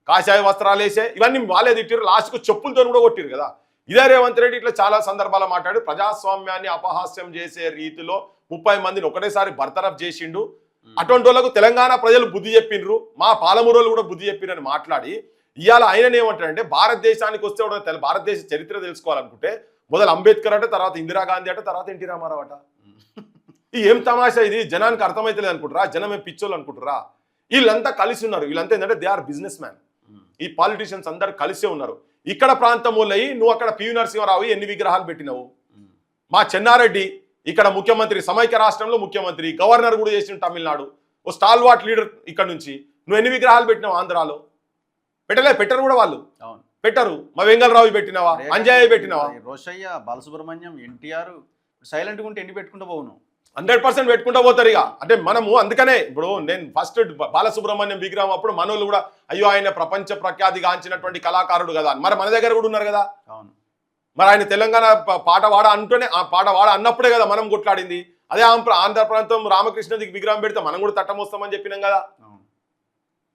కాషాయ వస్త్రాలు వేసే, ఇవన్నీ వాళ్ళే తిట్టిరు. లాస్ట్కు చెప్పులతో కూడా కొట్టిరు కదా. ఇదే రేవంత్ రెడ్డి ఇట్లా చాలా సందర్భాలు మాట్లాడి ప్రజాస్వామ్యాన్ని అపహాస్యం చేసే రీతిలో 30 మందిని ఒకటేసారి బర్తరఫ్ చేసిండు. అటువంటి వాళ్ళకు తెలంగాణ ప్రజలు బుద్ధి చెప్పిండ్రు, మా పాలమూరులు కూడా బుద్ధి చెప్పిండ్రని మాట్లాడి ఇవాళ ఆయన ఏమంటాడంటే భారతదేశానికి వస్తే భారతదేశ చరిత్ర తెలుసుకోవాలనుకుంటే మొదలు అంబేద్కర్ అంటే, తర్వాత ఇందిరాగాంధీ అంటే, తర్వాత ఎన్టీ రామారావు అట. ఏం తమాషా ఇది? జనానికి అర్థమైతలేదు అనుకుంటారా? జనం ఏం పిచ్చోళ్ళు అనుకుంటారా? వీళ్ళంతా కలిసి ఉన్నారు. వీళ్ళంతా ఏంటంటే దే ఆర్ బిజినెస్ మ్యాన్. ఈ పాలిటీషియన్స్ అందరు కలిసే ఉన్నారు. ఇక్కడ ప్రాంతం వాళ్ళయి నువ్వు అక్కడ పివి నరసింహారావు ఎన్ని విగ్రహాలు పెట్టినావు? మా చెన్నారెడ్డి ఇక్కడ ముఖ్యమంత్రి, సమైక్య రాష్ట్రంలో ముఖ్యమంత్రి, గవర్నర్ కూడా చేసిన తమిళనాడు, ఓ స్టాల్ వాట్ లీడర్ ఇక్కడ నుంచి. నువ్వు ఎన్ని విగ్రహాలు పెట్టినావు ఆంధ్రాలో? పెట్టరు కూడా వాళ్ళు. పెట్టరు. మా వెంగళరావు పెట్టినావా? అంజయ్య పెట్టినావా? రోషయ్య, బాలసుబ్రహ్మణ్యం, ఎన్టీఆర్ సైలెంట్గా ఉంటే ఎన్ని పెట్టుకుంటూ పోను? 100% పెట్టుకుంటూ పోతారు. ఇక అంటే మనము అందుకనే ఇప్పుడు నేను ఫస్ట్ బాలసుబ్రహ్మణ్యం విగ్రహం అప్పుడు మనోళ్ళు కూడా అయ్యో ఆయన ప్రపంచ ప్రఖ్యాతిగాంచినటువంటి కళాకారుడు కదా, మరి మన దగ్గర కూడా ఉన్నారు కదా. అవును. మరి ఆయన తెలంగాణ పాట వాడ అంటూనే ఆ పాట వాడ అన్నప్పుడే కదా మనం కొట్లాడింది. అదే ఆంధ్ర ప్రాంతం రామకృష్ణదికి విగ్రహం పెడితే మనం కూడా తట్టం వస్తామని చెప్పినాం కదా.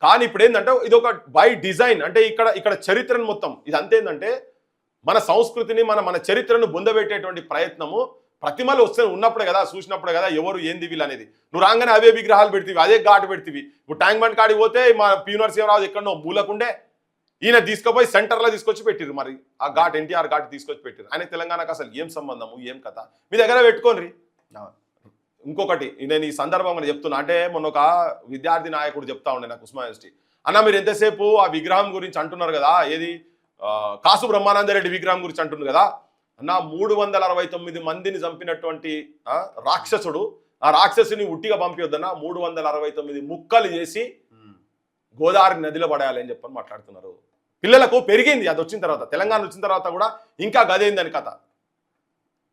కానీ ఇప్పుడు ఏంటంటే ఇది ఒక బై డిజైన్. అంటే ఇక్కడ చరిత్రను మొత్తం ఇదంతా ఏంటంటే మన సంస్కృతిని మన చరిత్రను బొందబెట్టేటువంటి ప్రయత్నము ప్రతిమలు వస్తే ఉన్నప్పుడే కదా, చూసినప్పుడే కదా ఎవరు ఏంది వీళ్ళు అనేది. నువ్వు రాగానే అవే విగ్రహాలు పెడితివి, అదే ఘాటు పెడితివి. ఇప్పుడు ట్యాంక్ బండ్ కాడికి పోతే మా పివి నరసింహారావు ఎక్కడో మూలకుండే ఈయన తీసుకుపోయి సెంటర్లో తీసుకొచ్చి పెట్టిరు. మరి ఆ ఘాట్ ఎన్టీఆర్ ఘాట్ తీసుకొచ్చి పెట్టిరు. ఆయన తెలంగాణకు అసలు ఏం సంబంధము, ఏం కథ? మీ దగ్గర పెట్టుకోండి. ఇంకొకటి నేను ఈ సందర్భంగా చెప్తున్నా, అంటే మొన్న ఒక విద్యార్థి నాయకుడు చెప్తా ఉండే నాకు ఉస్మానియా యూనివర్సిటీ, అన్న మీరు ఎంతసేపు ఆ విగ్రహం గురించి అంటున్నారు కదా, ఏది కాసు బ్రహ్మానందరెడ్డి విగ్రహం గురించి అంటున్నారు కదా అన్న, 369 మందిని చంపినటువంటి రాక్షసుడు, ఆ రాక్షసుని ఉట్టిగా పంపివద్దన్న 369 ముక్కలు చేసి గోదావరి నదిలో పడేయాలి అని చెప్పని మాట్లాడుతున్నారు. పిల్లలకు పెరిగింది అది వచ్చిన తర్వాత, తెలంగాణ వచ్చిన తర్వాత కూడా ఇంకా గదేందని కథ.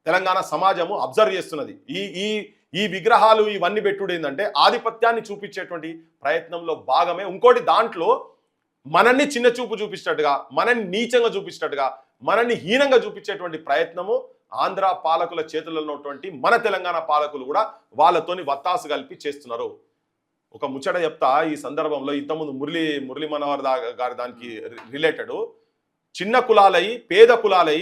తెలంగాణ సమాజము అబ్జర్వ్ చేస్తున్నది. ఈ విగ్రహాలు ఇవన్నీ పెట్టుడు ఏంటంటే ఆధిపత్యాన్ని చూపించేటువంటి ప్రయత్నంలో భాగమే. ఇంకోటి దాంట్లో మనల్ని చిన్న చూపు చూపించినట్టుగా, మనల్ని నీచంగా చూపించినట్టుగా, మనల్ని హీనంగా చూపించేటువంటి ప్రయత్నము ఆంధ్ర పాలకుల చేతుల్లో ఉన్నటువంటి మన తెలంగాణ పాలకులు కూడా వాళ్ళతోని వత్తాసు కలిపి చేస్తున్నారు. ఒక ముచ్చట చెప్తా ఈ సందర్భంలో. ఇంతకుముందు మురళీ మనోహర్ గారి దానికి రిలేటెడ్ చిన్న కులాలై, పేద కులాలై,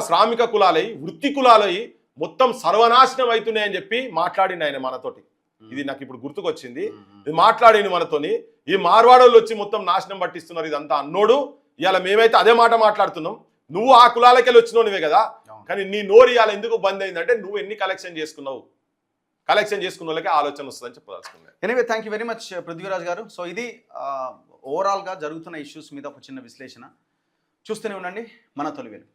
శ్రామిక కులాలై, వృత్తి కులాలై మొత్తం సర్వనాశనం అవుతున్నాయని చెప్పి మాట్లాడింది ఆయన మనతోటి. ఇది నాకు ఇప్పుడు గుర్తుకొచ్చింది. ఇది మాట్లాడింది మనతోని. ఈ మార్వాడోళ్ళు వచ్చి మొత్తం నాశనం పట్టిస్తున్నారు ఇదంతా అన్నోడు. ఇవాళ మేమైతే అదే మాట మాట్లాడుతున్నాం. నువ్వు ఆ కులాలకెళ్ళి వచ్చినోనివే కదా, కానీ నీ నోరు ఇవాళ ఎందుకు బంద్ అయిందంటే నువ్వు ఎన్ని కలెక్షన్ చేసుకున్నావు. కలెక్షన్ చేసుకున్న వాళ్ళకి ఆలోచన వస్తుందని చెప్పదలుచుకున్నాను. Anyway thank you very much Prithviraj గారు. సో ఇది ఓవరాల్గా జరుగుతున్న ఇష్యూస్ మీద ఒక చిన్న విశ్లేషణ. చూస్తూనే ఉండండి మన తొలి వెలుగు.